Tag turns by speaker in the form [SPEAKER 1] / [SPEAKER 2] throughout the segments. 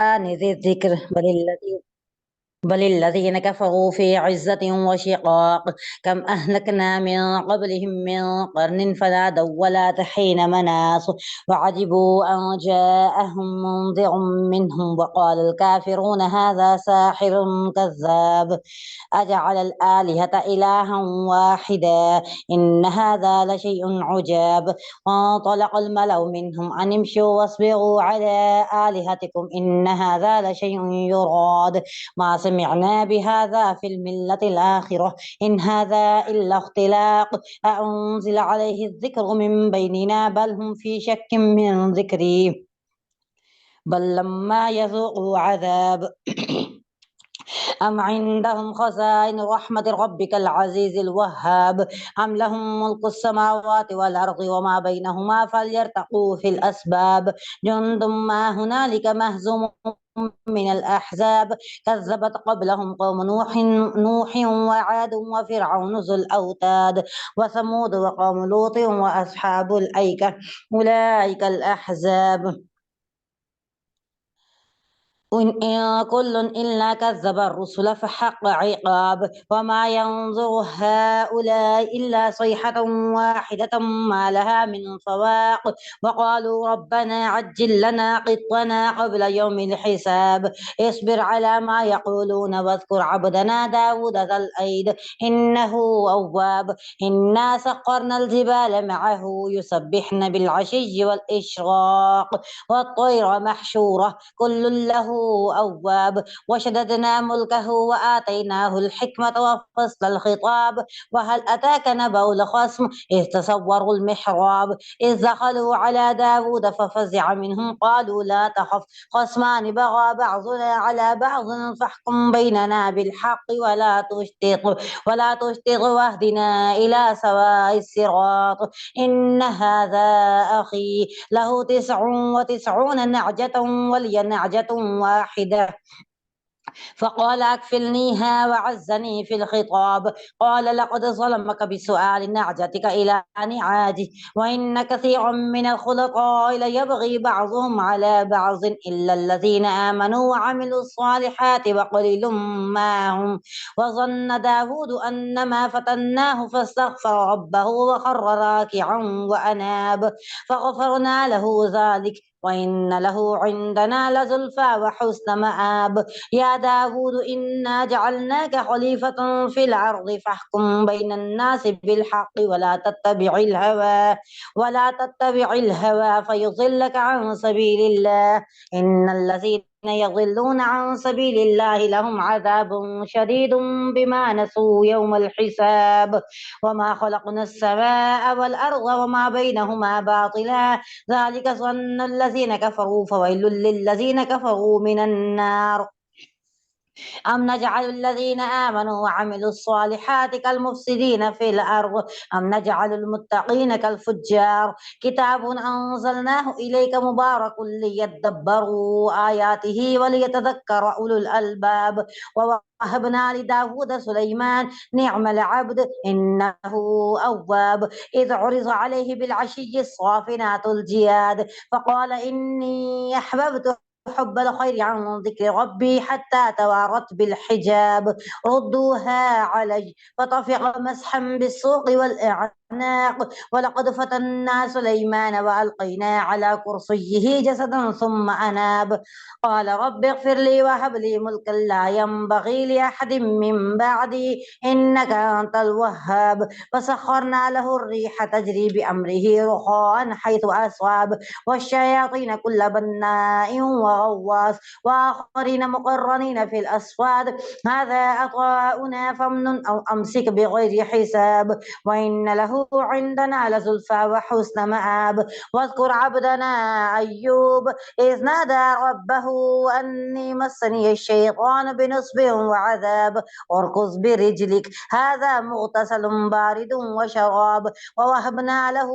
[SPEAKER 1] ذي الذكر بل الذين كفروا في عزة وشقاق. كم أهلكنا من قبلهم من قرن فنادوا ولا حين مناص وعجبوا أن جاءهم منذر منهم وقال الكافرون هذا ساحر كذاب أجعل الآلهة إلها واحدا إن هذا لشيء عجاب. وانطلق الملأ منهم أن امشوا واصبروا على آلهتكم إن هذا لشيء يراد ما سمعنا بهذا في الملة الآخرة إن هذا إلا اختلاق أأنزل عليه الذكر من بيننا بل هم في شك من ذكري بل لما يذوقوا عذاب أم عندهم خزائن رحمة ربك العزيز الوهاب أم لهم ملك السماوات والأرض وما بينهما فليرتقوا في الأسباب جند ما هنالك مهزوم من الأحزاب كذبت قبلهم قوم نوح وعاد وفرعون ذو الأوتاد وثمود وقوم لوط وأصحاب الأيكة أولئك الأحزاب إن كل إلا كذب الرسل فحق عقاب وما ينظر هؤلاء إلا صيحة واحدة ما لها من فواق وقالوا ربنا عجل لنا قطنا قبل يوم الحساب اصبر على ما يقولون واذكر عبدنا داود ذا الأيد إنه أواب إنا سخرنا الجبال معه يسبحن بالعشي والإشراق والطير محشورة كل له أواب وشددنا ملكه وآتيناه الحكمة وفصل الخطاب وهل أتاك نبأ الخصم إذ تصوروا المحراب إذ دخلوا على داود ففزع منهم قالوا لا تخف خصمان بغى بعضنا على بعض فاحكم بيننا بالحق ولا تشطط واهدنا إلى سواء الصراط إن هذا أخي له 99 نعجة ولي نعجة واحدة فقال أكفلنيها وعزني في الخطاب قال لقد ظلمك بسؤال نعجتك إلى نعاجه وإن كثيرا من الخلطاء ليبغي بعضهم على بعض إلا الذين آمنوا وعملوا الصالحات وقليل ما هم وظن داود أنما فتناه فاستغفر ربه وخر راكعا وأناب فغفرنا له ذلك وإن له عندنا لزلفى وحسن مآب يا داود إنا جعلناك خليفة في الأرض فاحكم بين الناس بالحق ولا تتبع الهوى فيضلك عن سبيل الله إن الذين يضلون عن سبيل الله لهم عذاب شديد بما نسوا يوم الحساب وما خلقنا السماء والأرض وما بينهما باطلا ذلك ظن الذين كفروا فويل للذين كفروا من النار أم نجعل الذين آمنوا وعملوا الصالحات كالمفسدين في الأرض أم نجعل المتقين كالفجار كتاب أنزلناه إليك مبارك ليدبروا آياته وليتذكر أولو الألباب ووهبنا لداود سليمان نعم العبد إنه أواب إذ عرض عليه بالعشي الصافنات الجياد فقال إني أحببت حب الخير عن ذكر ربي حتى توارت بالحجاب ردوها علي فطفق مسحا بالسوق والأعناق ولقد فتنا سليمان وألقينا على كرسيه جسدا ثم أناب قال رب اغفر لي وهب لي ملكا لا ينبغي لأحد من بعدي إنك أنت الوهاب فسخرنا له الريح تجري بأمره رخاء حيث أصاب والشياطين كل بناء وغواص وآخرين مقرنين في الأصفاد هذا عطاؤنا فامنن أو أمسك بغير حساب وإن له عندنا لزلفى وحسن مآب واذكر عبدنا أيوب إذ نادى ربه أني مسني الشيطان بنصب وعذاب اركض برجلك هذا مغتسل بارد وشراب ووهبنا له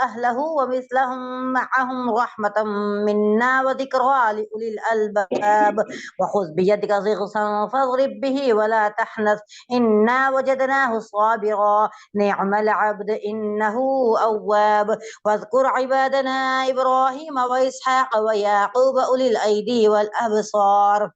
[SPEAKER 1] أهله ومثلهم معهم رحمة منا وذكرى لأولي الألباب وخذ بيدك ضغثا فاضرب به ولا تحنث إنا وجدناه صابرا نعم العبد إنه أواب. واذكر عبادنا إبراهيم وإسحاق ويعقوب أولي الأيدي والأبصار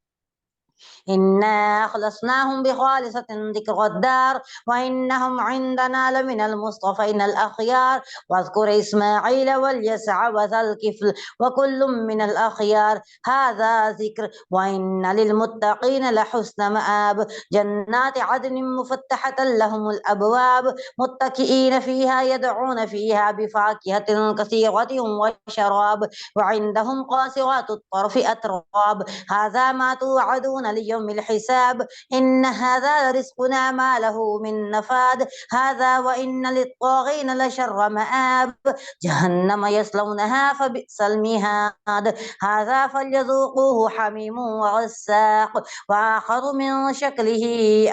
[SPEAKER 1] إنا خلصناهم بخالصة ذكر الدار وإنهم عندنا لمن المصطفين الأخيار. واذكر إسماعيل واليسع وذا الكفل وكل من الأخيار هذا ذكر وإن للمتقين لحسن مآب. جنات عدن مفتحة لهم الأبواب متكئين فيها يدعون فيها بفاكهة كثيرة وشراب وعندهم قاصرات الطرف أتراب هذا ما توعدون ليوم الحساب إن هذا رزقنا ما له من نفاد. هذا وإن للطاغين لشر مآب جهنم يصلونها فبئس المهاد. هذا فليذوقوه حميم وغساق وآخر من شكله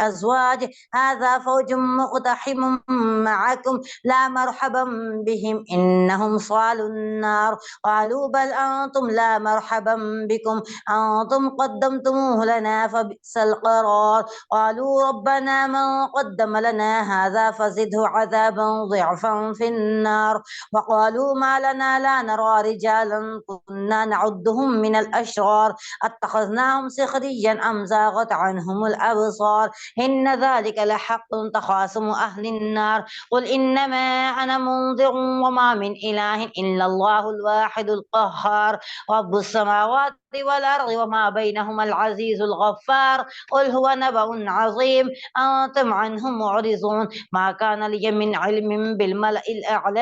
[SPEAKER 1] أزواج هذا فوج مقتحم معكم لا مرحبا بهم إنهم صالوا النار. قالوا بل أنتم لا مرحبا بكم أنتم قدمتموه لنا فبئس القرار. قالوا ربنا من قدم لنا هذا فزده عذابا ضعفا في النار. وقالوا ما لنا لا نرى رجالا كنا نعدهم من الأشرار اتخذناهم سخريا أم زاغت عنهم الأبصار إن ذلك لحق تخاصم أهل النار. قل إنما أنا منذر وما من إله إلا الله الواحد القهار رب السماوات والأرض وما بينهما العزيز الغفار. قل هو نبأ عظيم أنتم عنه معرضون ما كان لي من علم بالملأ الأعلى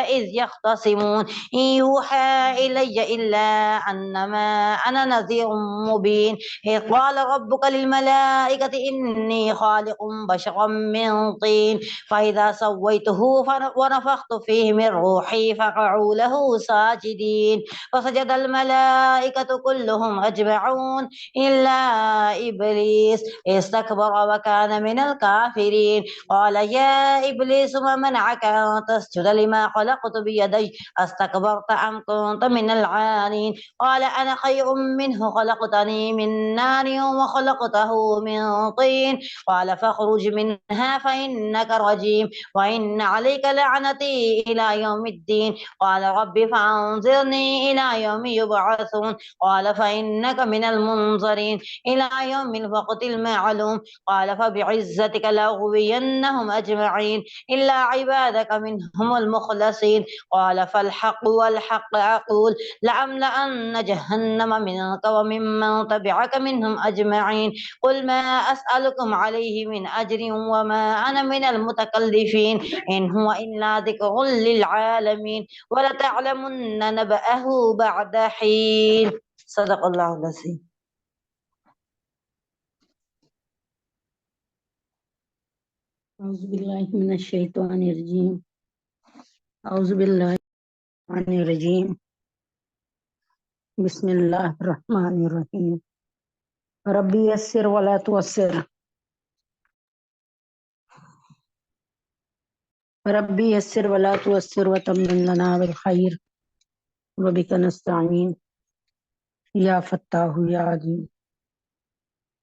[SPEAKER 1] إذ يختصمون إن يوحى إلي إلا أنما أنا نذير مبين. إذ قال ربك للملائكة إني خالق بشرا من طين فإذا سويته ونفخت فيه من روحي فقعوا له ساجدين فسجد الملائكة كلهم أجمعون إلا إبليس استكبر وكان من الكافرين. قال يا إبليس ما منعك أن تسجد لما خلقت بيدي استكبرت أم كنت من العالين. قال أنا خير منه خلقتني من نار وخلقته من طين قال فاخرج منها فإنك رجيم وإن عليك لعنتي إلى يوم الدين. قال رب فأنظرني إلى يوم يبعثون قال فإنك من المنظرين إلى يوم الوقت المعلوم. قال فبعزتك لأغوينهم أجمعين إلا عبادك منهم المخلصين. قال فالحق والحق أقول لأملأن جهنم منك وممن تبعك منهم أجمعين. قل ما أسألكم عليه من أجر وما أنا من المتكلفين إن هو إلا ذكر للعالمين ولتعلمن نبأه بعد حين. صدق الله العظيم.
[SPEAKER 2] أعوذ بالله من الشيطان الرجيم أعوذ بالله من الشيطان الرجيم بسم الله الرحمن الرحيم ربي يسر ولا تعسر ربي يسر ولا تعسر وتمم لنا بالخير وبك نستعين يا فتاح يا عليم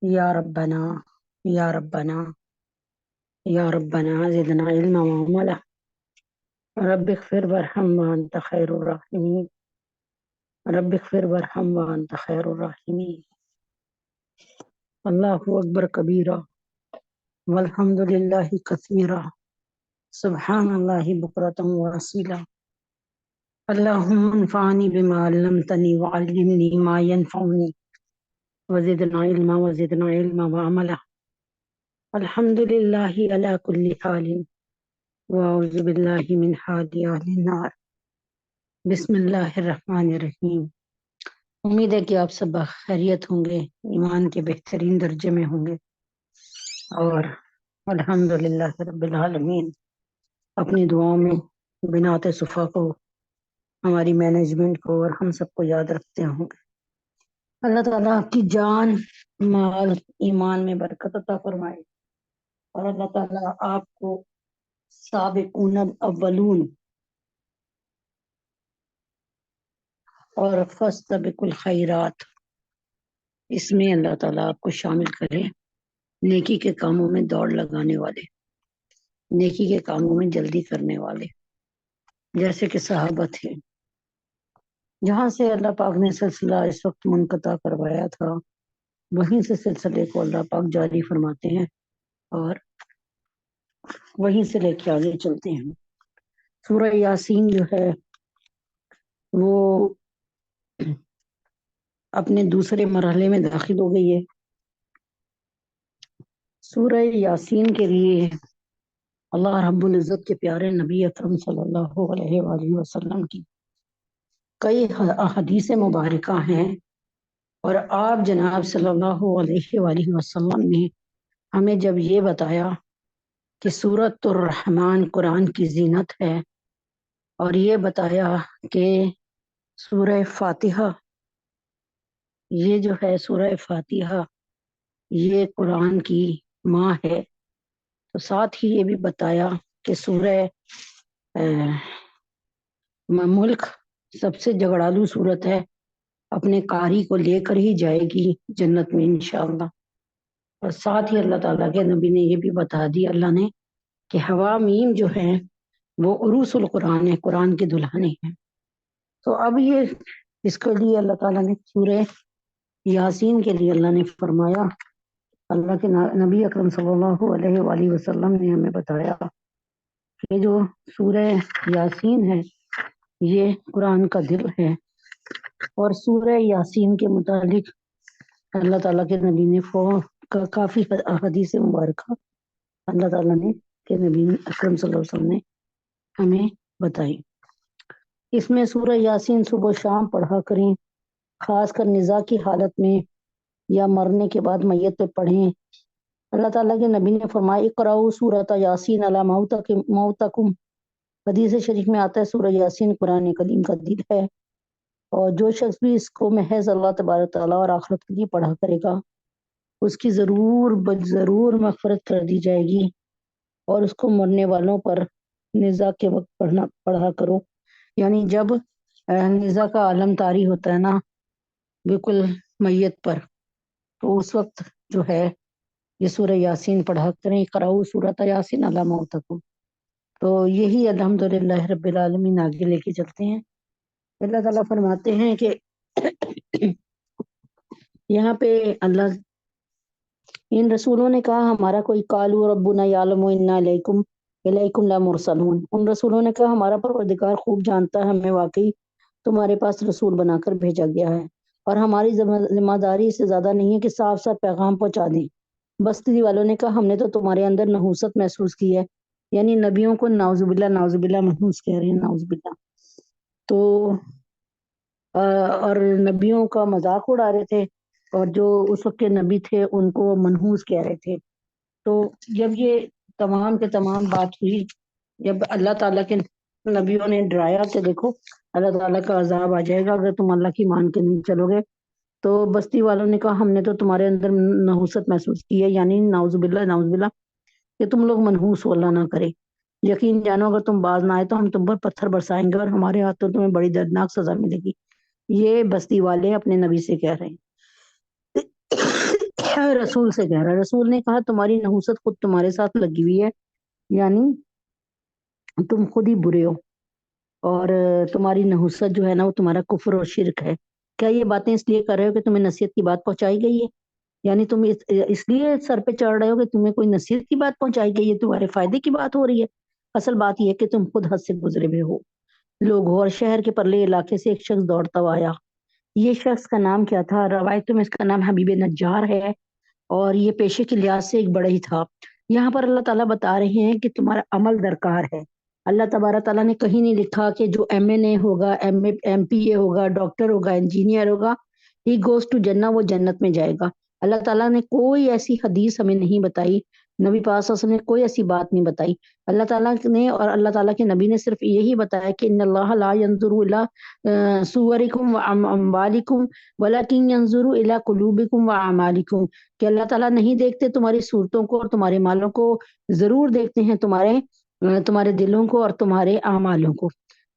[SPEAKER 2] يا ربنا يا ربنا يا ربنا زدنا علما وعملا رب اغفر وارحم وأنت خير الراحمين رب اغفر وارحم وأنت خير الراحمين. الله أكبر كبيرا والحمد لله كثيرا سبحان الله بكرة وأصيلا. اللهم انفعني بما علمتني وعلمني ما ينفعني وزدنا علما وعملا. الحمد لله على كل حال وأعوذ بالله من حال أهل النار. بسم اللہ الرحمن الرحیم. امید ہے کہ آپ سب خیریت ہوں گے، ایمان کے بہترین درجے میں ہوں گے اور الحمدللہ رب العالمین اپنی دعاؤں میں بنات صفا کو، ہماری مینجمنٹ کو اور ہم سب کو یاد رکھتے ہوں گے. اللہ تعالیٰ آپ کی جان، مال، ایمان میں برکت عطا فرمائے اور اللہ تعالیٰ آپ کو سابقون الاولون اور فاستبقوا الخیرات اس میں اللہ تعالیٰ آپ کو شامل کرے، نیکی کے کاموں میں دوڑ لگانے والے. نیکی کے کاموں میں جلدی کرنے والے، جیسے کہ صحابہ تھے۔ جہاں سے اللہ پاک نے سلسلہ اس وقت منقطع کروایا تھا، وہیں سے سلسلے کو اللہ پاک جاری فرماتے ہیں اور وہیں سے لے کے آگے چلتے ہیں۔ سورہ یاسین جو ہے وہ اپنے دوسرے مرحلے میں داخل ہو گئی ہے۔ سورہ یاسین کے لیے اللہ رب العزت کے پیارے نبی اکرم صلی اللہ علیہ وآلہ وسلم کی کئی احادیث مبارکہ ہیں، اور آپ جناب صلی اللہ علیہ وآلہ وسلم نے ہمیں جب یہ بتایا کہ سورۃ الرحمن قرآن کی زینت ہے، اور یہ بتایا کہ سورہ فاتحہ یہ جو ہے سورہ فاتحہ یہ قرآن کی ماں ہے، تو ساتھ ہی یہ بھی بتایا کہ سورہ ملک سب سے جھگڑالو صورت ہے، اپنے قاری کو لے کر ہی جائے گی جنت میں انشاءاللہ۔ اور ساتھ ہی اللہ تعالیٰ کے نبی نے یہ بھی بتا دی اللہ نے کہ حوامیم جو ہیں وہ عروس القرآن ہے، قرآن کے دلہنے ہیں۔ تو اب یہ اس کے لیے اللہ تعالیٰ نے سورہ یاسین کے لیے اللہ نے فرمایا، اللہ کے نبی اکرم صلی اللہ علیہ وآلہ وسلم نے ہمیں بتایا کہ جو سورہ یاسین ہے یہ قرآن کا دل ہے، اور سورہ یاسین کے متعلق اللہ تعالیٰ کے نبی نے کافی احادیث مبارکہ اللہ تعالیٰ نے کہ نبی اکرم صلی اللہ علیہ وسلم نے ہمیں بتائی۔ اس میں سورہ یاسین صبح و شام پڑھا کریں، خاص کر نزاع کی حالت میں یا مرنے کے بعد میت پہ پڑھیں۔ اللہ تعالیٰ کے نبی نے فرمایا اقرأوا سورۃ یاسین علی موتکم، حدیث شریف میں آتا ہے سورہ یاسین قرآن کریم کا دل ہے، اور جو شخص بھی اس کو محض اللہ تبارک تعالیٰ اور آخرت کے لیے پڑھا کرے گا اس کی ضرور مغفرت کر دی جائے گی۔ اور اس کو مرنے والوں پر نزاع کے وقت پڑھا کرو، یعنی جب نزاع کا عالم طاری ہوتا ہے نا بالکل میت پر، تو اس وقت جو ہے یہ سورہ یاسین پڑھا کریں، اقرأوا سورۃ یاسین علی موتکم۔ تو یہی الحمدللہ رب العالمین آگے لے کے چلتے ہیں۔ اللہ تعالیٰ فرماتے ہیں کہ یہاں پہ اللہ ان رسولوں نے کہا ہمارا کوئی قالوا ربنا یعلم انا الیکم لمرسلون، ان رسولوں نے کہا ہمارا پروردگار خوب جانتا ہے ہمیں واقعی تمہارے پاس رسول بنا کر بھیجا گیا ہے، اور ہماری ذمہ داری سے زیادہ نہیں ہے کہ صاف صاف پیغام پہنچا دیں۔ بستی والوں نے کہا ہم نے تو تمہارے اندر نحوست محسوس کی ہے، یعنی نبیوں کو نعوذ باللہ منحوس کہہ رہے ہیں، نعوذ باللہ، تو اور نبیوں کا مذاق اڑا رہے تھے، اور جو اس وقت کے نبی تھے ان کو منحوس کہہ رہے تھے۔ تو جب یہ تمام کے تمام بات ہوئی، جب اللہ تعالیٰ کے نبیوں نے ڈرایا کہ دیکھو اللہ تعالیٰ کا عذاب آ جائے گا اگر تم اللہ کی مان کے نہیں چلو گے، تو بستی والوں نے کہا ہم نے تو تمہارے اندر نحوست محسوس کی ہے، یعنی نعوذ باللہ کہ تم لوگ منحوس ہو، اللہ نہ کرے، یقین جانو اگر تم باز نہ آئے تو ہم تم پر پتھر برسائیں گے اور ہمارے ہاتھوں تمہیں بڑی دردناک سزا ملے گی۔ یہ بستی والے اپنے نبی سے کہہ رہے ہیں، رسول سے کہہ رہا ہے۔ رسول نے کہا تمہاری نحوست خود تمہارے ساتھ لگی ہوئی ہے، یعنی تم خود ہی برے ہو، اور تمہاری نحوست جو ہے نا وہ تمہارا کفر اور شرک ہے۔ کیا یہ باتیں اس لیے کر رہے ہو کہ تمہیں نصیحت کی بات پہنچائی گئی ہے؟ یعنی تم اس لیے سر پہ چڑھ رہے ہو کہ تمہیں کوئی نصیحت کی بات پہنچائی گئی ہے، تمہارے فائدے کی بات ہو رہی ہے؟ اصل بات یہ ہے کہ تم خود حد سے گزرے ہوئے ہو لوگ ہو۔ اور شہر کے پرلے علاقے سے ایک شخص دوڑتا ہوا آیا، یہ شخص کا نام کیا تھا؟ روایتوں میں اس کا نام حبیب نجار ہے، اور یہ پیشے کے لحاظ سے ایک بڑا ہی تھا۔ یہاں پر اللہ تعالیٰ بتا رہے ہیں کہ تمہارا عمل درکار ہے۔ اللہ تبارک تعالیٰ نے کہیں نہیں لکھا کہ جو MA ہوگا، MPA ہوگا، ڈاکٹر ہوگا، انجینئر ہوگا، ہی گوز ٹو جنہ، وہ جنت میں جائے گا۔ اللہ تعالیٰ نے کوئی ایسی حدیث ہمیں نہیں بتائی، نبی پاک صلی اللہ علیہ وسلم نے کوئی ایسی بات نہیں بتائی۔ اللہ تعالیٰ نے اور اللہ تعالیٰ کے نبی نے صرف یہی بتایا کہ ان اللہ لا ينظر الى صورکم واموالکم ولکن ينظر الى قلوبکم واعمالکم، کہ اللہ تعالیٰ نہیں دیکھتے تمہاری صورتوں کو اور تمہارے مالوں کو، ضرور دیکھتے ہیں تمہارے دلوں کو اور تمہارے اعمالوں کو۔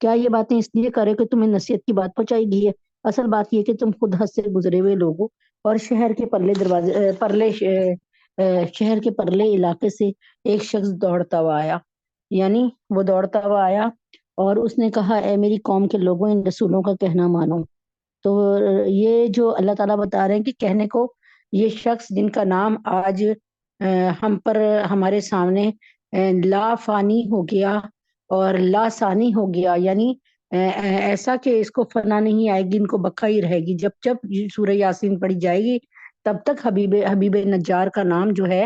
[SPEAKER 2] کیا یہ باتیں اس لیے کرے کہ تمہیں نصیحت کی بات پہنچائی گئی ہے؟ اصل بات یہ کہ تم خود حد سے گزرے ہوئے لوگوں، اور شہر کے شہر کے پرلے علاقے سے ایک شخص دوڑتا ہوا آیا، یعنی وہ دوڑتا ہوا آیا اور اس نے کہا اے میری قوم کے لوگوں، ان رسولوں کا کہنا مانو۔ تو یہ جو اللہ تعالیٰ بتا رہے ہیں کہ کہنے کو یہ شخص جن کا نام آج ہم پر ہمارے سامنے لا فانی ہو گیا اور لا ثانی ہو گیا، یعنی ایسا کہ اس کو فنا نہیں آئے گی، ان کو بقا ہی رہے گی۔ جب جب سورہ یاسین پڑھی جائے گی تب تک حبیب نجار کا نام جو ہے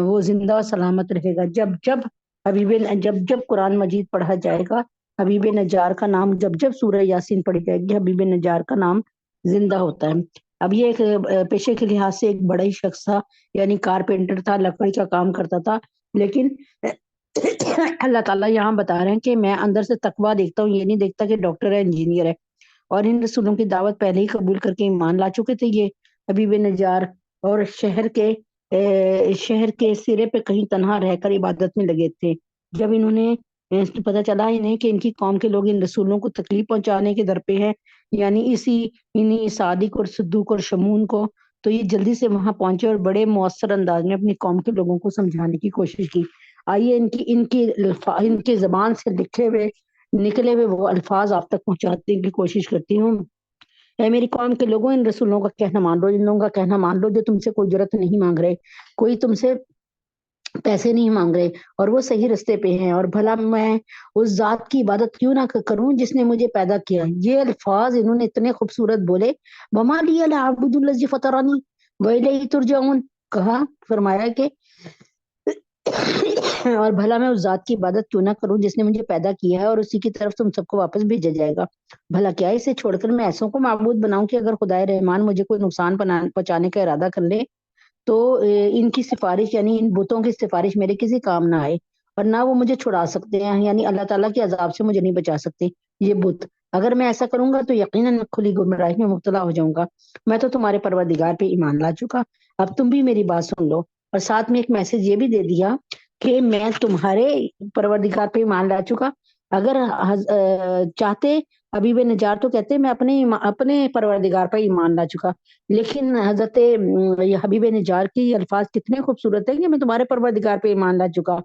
[SPEAKER 2] وہ زندہ و سلامت رہے گا۔ جب جب قرآن مجید پڑھا جائے گا، حبیب نجار کا نام، جب جب سورہ یاسین پڑھی جائے گی، حبیب نجار کا نام زندہ ہوتا ہے۔ اب یہ ایک پیشے کے لحاظ سے ایک بڑا ہی شخص تھا، یعنی کارپینٹر تھا، لکڑی کا کام کرتا تھا، لیکن اللہ تعالیٰ یہاں بتا رہے ہیں کہ میں اندر سے تقویٰ دیکھتا ہوں، یہ نہیں دیکھتا کہ ڈاکٹر ہے، انجینئر ہے۔ اور ان رسولوں کی دعوت پہلے ہی قبول کر کے ایمان لا چکے تھے یہ حبیب نجار، اور شہر کے سرے پہ کہیں تنہا رہ کر عبادت میں لگے تھے۔ جب انہوں نے پتہ چلا انہیں کہ ان کی قوم کے لوگ ان رسولوں کو تکلیف پہنچانے کے در پہ ہیں، یعنی انہی صادق اور صدوق اور شمون کو، تو یہ جلدی سے وہاں پہنچے اور بڑے مؤثر انداز میں اپنی قوم کے لوگوں کو سمجھانے کی کوشش کی۔ آئیے ان کی زبان سے نکلے ہوئے وہ الفاظ آپ تک پہنچانے کی کوشش کرتی ہوں۔ اے میری قوم کے لوگوں، ان رسولوں کا کہنا مان لو، ان لوگوں کا کہنا مان لو جو تم سے کوئی جرت نہیں مانگ رہے، کوئی تم سے پیسے نہیں مانگ رہے، اور وہ صحیح رستے پہ ہیں، اور بھلا میں اس ذات کی عبادت کیوں نہ کروں جس نے مجھے پیدا کیا۔ یہ الفاظ انہوں نے اتنے خوبصورت بولے، وما لی لا اعبد الذی فطرنی والیہ ترجعون، کہا، فرمایا کہ اور بھلا میں اس ذات کی عبادت کیوں نہ کروں جس نے مجھے پیدا کیا ہے اور اسی کی طرف تم سب کو واپس بھیجا جائے گا۔ بھلا کیا اسے چھوڑ کر میں ایسوں کو معبود بناؤں کہ اگر خدائے رحمان مجھے کوئی نقصان پہنچانے کا ارادہ کر لے تو ان کی سفارش، یعنی ان بتوں کی سفارش میرے کسی کام نہ آئے، اور نہ وہ مجھے چھڑا سکتے ہیں، یعنی اللہ تعالیٰ کے عذاب سے مجھے نہیں بچا سکتے یہ بت۔ اگر میں ایسا کروں گا تو یقیناً میں کھلی گمراہی میں مبتلا ہو جاؤں گا۔ میں تو تمہارے پروردگار پہ ایمان لا چکا، اب تم بھی میری بات سن لو۔ اور ساتھ میں ایک میسج یہ بھی دے دیا کہ میں تمہارے پروردگار پہ ایمان لا چکا، اگر چاہتے حبیب نجار تو کہتے میں اپنے پروردگار پر ایمان لا چکا، لیکن حضرت حبیب نجار کی الفاظ کتنے خوبصورت ہیں کہ میں تمہارے پروردگار پہ ایمان لا چکا،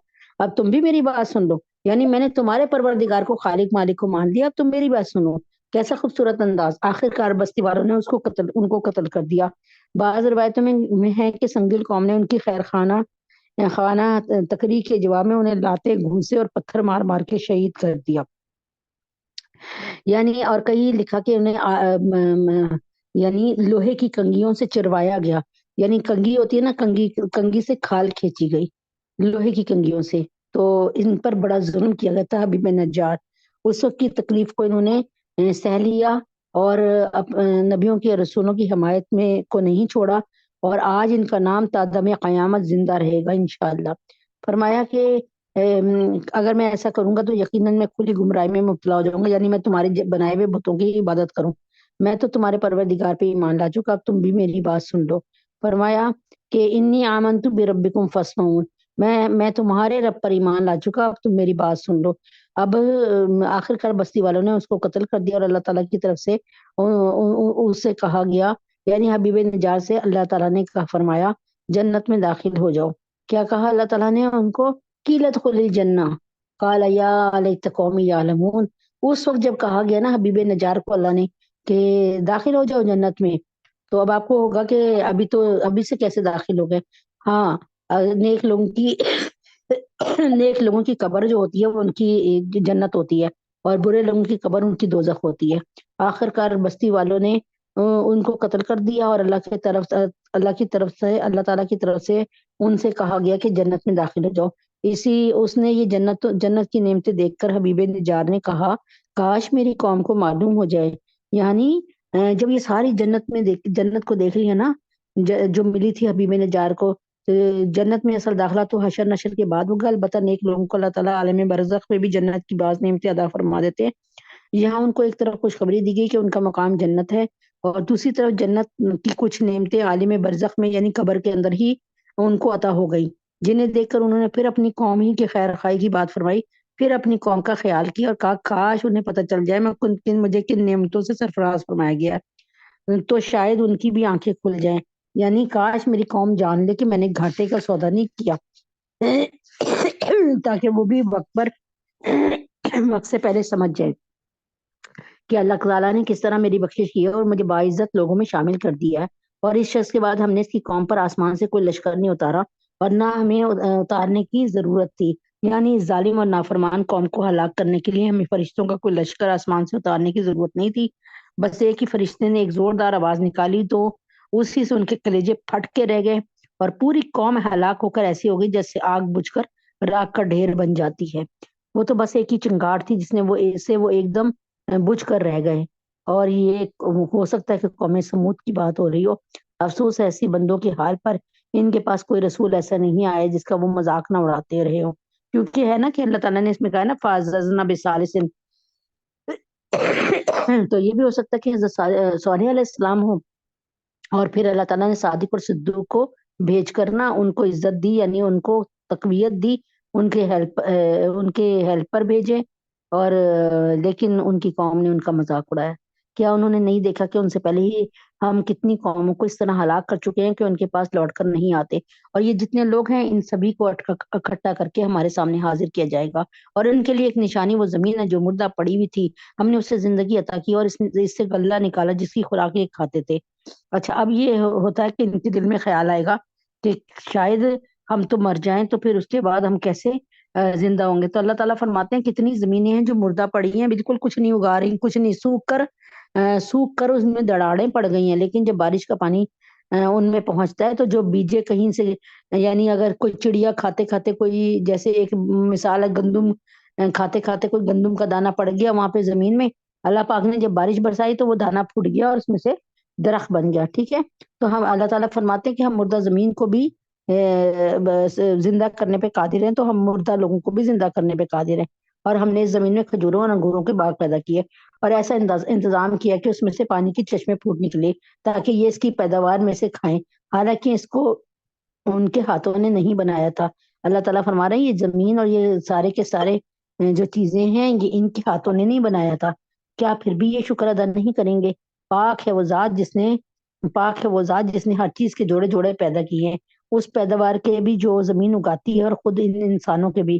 [SPEAKER 2] اب تم بھی میری بات سن لو، یعنی میں نے تمہارے پروردگار کو خالق مالک کو مان لیا، اب تم میری بات سنو۔ کیسا خوبصورت انداز! آخر کار بستی والوں نے ان کو قتل کر دیا۔ بعض روایتوں میں ہے کہ سنگل قوم نے ان کی خانہ تقریر کے جواب میں انہیں لاتے گھونسے اور پتھر مار مار کے شہید کر دیا، یعنی اور کہیں لکھا کہ انہیں یعنی لوہے کی کنگھیوں سے چروایا گیا، یعنی کنگھی ہوتی ہے نا، کنگھی سے کھال کھینچی گئی لوہے کی کنگھیوں سے، تو ان پر بڑا ظلم کیا گیا تھا حبیب نجار۔ اس وقت کی تکلیف کو انہوں نے سہ لیا اور نبیوں کے رسولوں کی حمایت میں کو نہیں چھوڑا، اور آج ان کا نام تا دم قیامت زندہ رہے گا انشاءاللہ۔ فرمایا کہ اگر میں ایسا کروں گا تو یقیناً میں کھلی گمراہی میں مبتلا ہو جاؤں گا، یعنی میں تمہارے بنائے ہوئے بتوں کی عبادت کروں۔ میں تو تمہارے پروردگار پہ ایمان لا چکا، اب تم بھی میری بات سن لو۔ فرمایا کہ انی آمنت بربکم فاسمعون، میں تمہارے رب پر ایمان لا چکا، اب تم میری بات سن لو۔ اب آخر کار بستی والوں نے اس کو قتل کر دیا، اور اللہ تعالیٰ کی طرف سے اس سے کہا گیا، یعنی حبیب نجار سے اللہ تعالیٰ نے فرمایا جنت میں داخل ہو جاؤ۔ کیا کہا اللہ تعالیٰ نے ان کو؟ قیل ادخل الجنہ قال یا لیت قومی یعلمون۔ اس وقت جب کہا گیا نا حبیب نجار کو اللہ نے کہ داخل ہو جاؤ جنت میں، تو اب آپ کو ہوگا کہ ابھی سے کیسے داخل ہو گئے؟ ہاں، نیک لوگوں کی قبر جو ہوتی ہے وہ ان کی جنت ہوتی ہے، اور برے لوگوں کی قبر ان کی دوزخ ہوتی ہے۔ آخر کار بستی والوں نے ان کو قتل کر دیا، اور اللہ تعالیٰ کی طرف سے ان سے کہا گیا کہ جنت میں داخل ہو جاؤ۔ اس نے یہ جنت کی نعمتیں دیکھ کر حبیب نجار نے کہا کاش میری قوم کو معلوم ہو جائے، یعنی جب یہ ساری جنت کو دیکھ لیا نا جو ملی تھی حبیب نجار کو، جنت میں اصل داخلہ تو حشر نشر کے بعد ہوگا، البتہ نیک لوگوں کو اللہ تعالیٰ عالم برزخ میں بھی جنت کی بعض نعمتیں عطا فرما دیتے ہیں۔ یہاں ان کو ایک طرف خوشخبری دی گئی کہ ان کا مقام جنت ہے، اور دوسری طرف جنت کی کچھ نعمتیں عالم برزخ میں یعنی قبر کے اندر ہی ان کو عطا ہو گئی، جنہیں دیکھ کر انہوں نے پھر اپنی قوم ہی کے خیر خواہی کی بات فرمائی، پھر اپنی قوم کا خیال کیا اور کہا کاش انہیں پتہ چل جائے مجھے کن نعمتوں سے سرفراز فرمایا گیا ہے، تو شاید ان کی بھی آنکھیں کھل جائیں۔ یعنی کاش میری قوم جان لے کہ میں نے گھاٹے کا سودا نہیں کیا، تاکہ وہ بھی وقت سے پہلے سمجھ جائے کہ اللہ تعالیٰ نے کس طرح میری بخشش کی ہے اور مجھے باعزت لوگوں میں شامل کر دیا ہے، اور اس شخص کے بعد ہم نے اس کی قوم پر آسمان سے کوئی لشکر نہیں اتارا اور نہ ہمیں اتارنے کی ضرورت تھی۔ یعنی اس ظالم اور نافرمان قوم کو ہلاک کرنے کے لیے ہمیں فرشتوں کا کوئی لشکر آسمان سے اتارنے کی ضرورت نہیں تھی، بس ایک ہی فرشتے نے ایک زوردار آواز نکالی تو اسی سے ان کے کلیجے پھٹ کے رہ گئے اور پوری قوم ہلاک ہو کر ایسی ہو گئی جیسے آگ بجھ کر راکھ کا ڈھیر بن جاتی ہے۔ وہ تو بس ایک ہی چنگاڑ تھی جس نے وہ ایک دم بجھ کر رہ گئے، اور یہ ہو سکتا ہے کہ قوم سمود کی بات ہو رہی ہو۔ افسوس ہے ایسی بندوں کے حال پر، ان کے پاس کوئی رسول ایسا نہیں آیا جس کا وہ مذاق نہ اڑاتے رہے ہو، کیونکہ ہے نا کہ اللہ تعالیٰ نے اس میں کہا ہے نا فَعَزَّزْنَا بِثَالِثٍ، تو یہ بھی ہو سکتا ہے کہ حضرت صالح علیہ السلام ہو، اور پھر اللہ تعالیٰ نے صادق اور صدوق کو بھیج کر نا ان کو عزت دی، یعنی ان کو تقویت دی، ان کے ہیلپر بھیجے، اور لیکن ان کی قوم نے ان کا مذاق اڑایا۔ کیا انہوں نے نہیں دیکھا کہ ان سے پہلے ہی ہم کتنی قوموں کو اس طرح ہلاک کر چکے ہیں کہ ان کے پاس لوٹ کر نہیں آتے، اور یہ جتنے لوگ ہیں ان سبھی کو اکٹھا کر کے ہمارے سامنے حاضر کیا جائے گا، اور ان کے لیے ایک نشانی وہ زمین ہے جو مردہ پڑی ہوئی تھی، ہم نے اسے زندگی عطا کی اور اس سے غلہ نکالا جس کی خوراک یہ کھاتے تھے۔ اچھا، اب یہ ہوتا ہے کہ ان کے دل میں خیال آئے گا کہ شاید ہم تو مر جائیں تو پھر اس کے بعد ہم کیسے زندہ ہوں گے۔ تو اللہ تعالیٰ فرماتے ہیں کتنی زمینیں ہیں جو مردہ پڑی ہیں، بالکل کچھ نہیں اگا رہی، کچھ نہیں، سوکھ کر اس میں دراڑیں پڑ گئی ہیں، لیکن جب بارش کا پانی ان میں پہنچتا ہے تو جو بیجے کہیں سے، یعنی اگر کوئی چڑیا کھاتے کھاتے کوئی، جیسے ایک مثال ہے گندم کھاتے کھاتے کوئی گندم کا دانہ پڑ گیا وہاں پہ زمین میں، اللہ پاک نے جب بارش برسائی تو وہ دانہ پھوٹ گیا اور اس میں سے درخت بن گیا، ٹھیک ہے۔ تو ہم اللہ تعالیٰ فرماتے ہیں کہ ہم مردہ زمین کو بھی زندہ کرنے پہ قادر ہیں، تو ہم مردہ لوگوں کو بھی زندہ کرنے پہ قادر ہیں، اور ہم نے اس زمین میں کھجوروں اور انگوروں کے باغ پیدا کیے اور ایسا انتظام کیا کہ اس میں سے پانی کی چشمے پھوٹ نکلے تاکہ یہ اس کی پیداوار میں سے کھائیں، حالانکہ اس کو ان کے ہاتھوں نے نہیں بنایا تھا۔ اللہ تعالیٰ فرما رہے ہیں یہ زمین اور یہ سارے کے سارے جو چیزیں ہیں یہ ان کے ہاتھوں نے نہیں بنایا تھا، کیا پھر بھی یہ شکر ادا نہیں کریں گے؟ پاک ہے وہ ذات جس نے ہر چیز کے جوڑے جوڑے پیدا کیے ہیں، اس پیداوار کے بھی جو زمین اگاتی ہے، اور خود ان انسانوں کے بھی،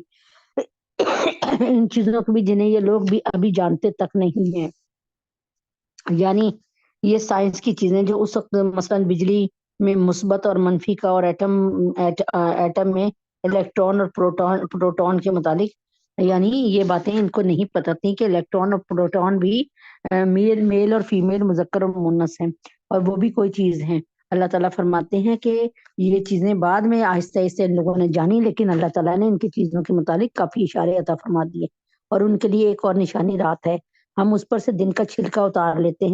[SPEAKER 2] ان چیزوں کو بھی جنہیں یہ لوگ بھی ابھی جانتے تک نہیں ہیں۔ یعنی یہ سائنس کی چیزیں جو اس وقت مثلا بجلی میں مثبت اور منفی کا، اور ایٹم میں الیکٹران اور پروٹون کے متعلق، یعنی یہ باتیں ان کو نہیں پتہ تھی کہ الیکٹران اور پروٹون بھی میل اور فیمیل، مذکر اور مؤنث ہیں، اور وہ بھی کوئی چیز ہیں۔ اللہ تعالیٰ فرماتے ہیں کہ یہ چیزیں بعد میں آہستہ آہستہ ان لوگوں نے جانی، لیکن اللہ تعالیٰ نے ان کی چیزوں کے متعلق کافی اشارے عطا فرما دیے، اور ان کے لیے ایک اور نشانی رات ہے، ہم اس پر سے دن کا چھلکا اتار لیتے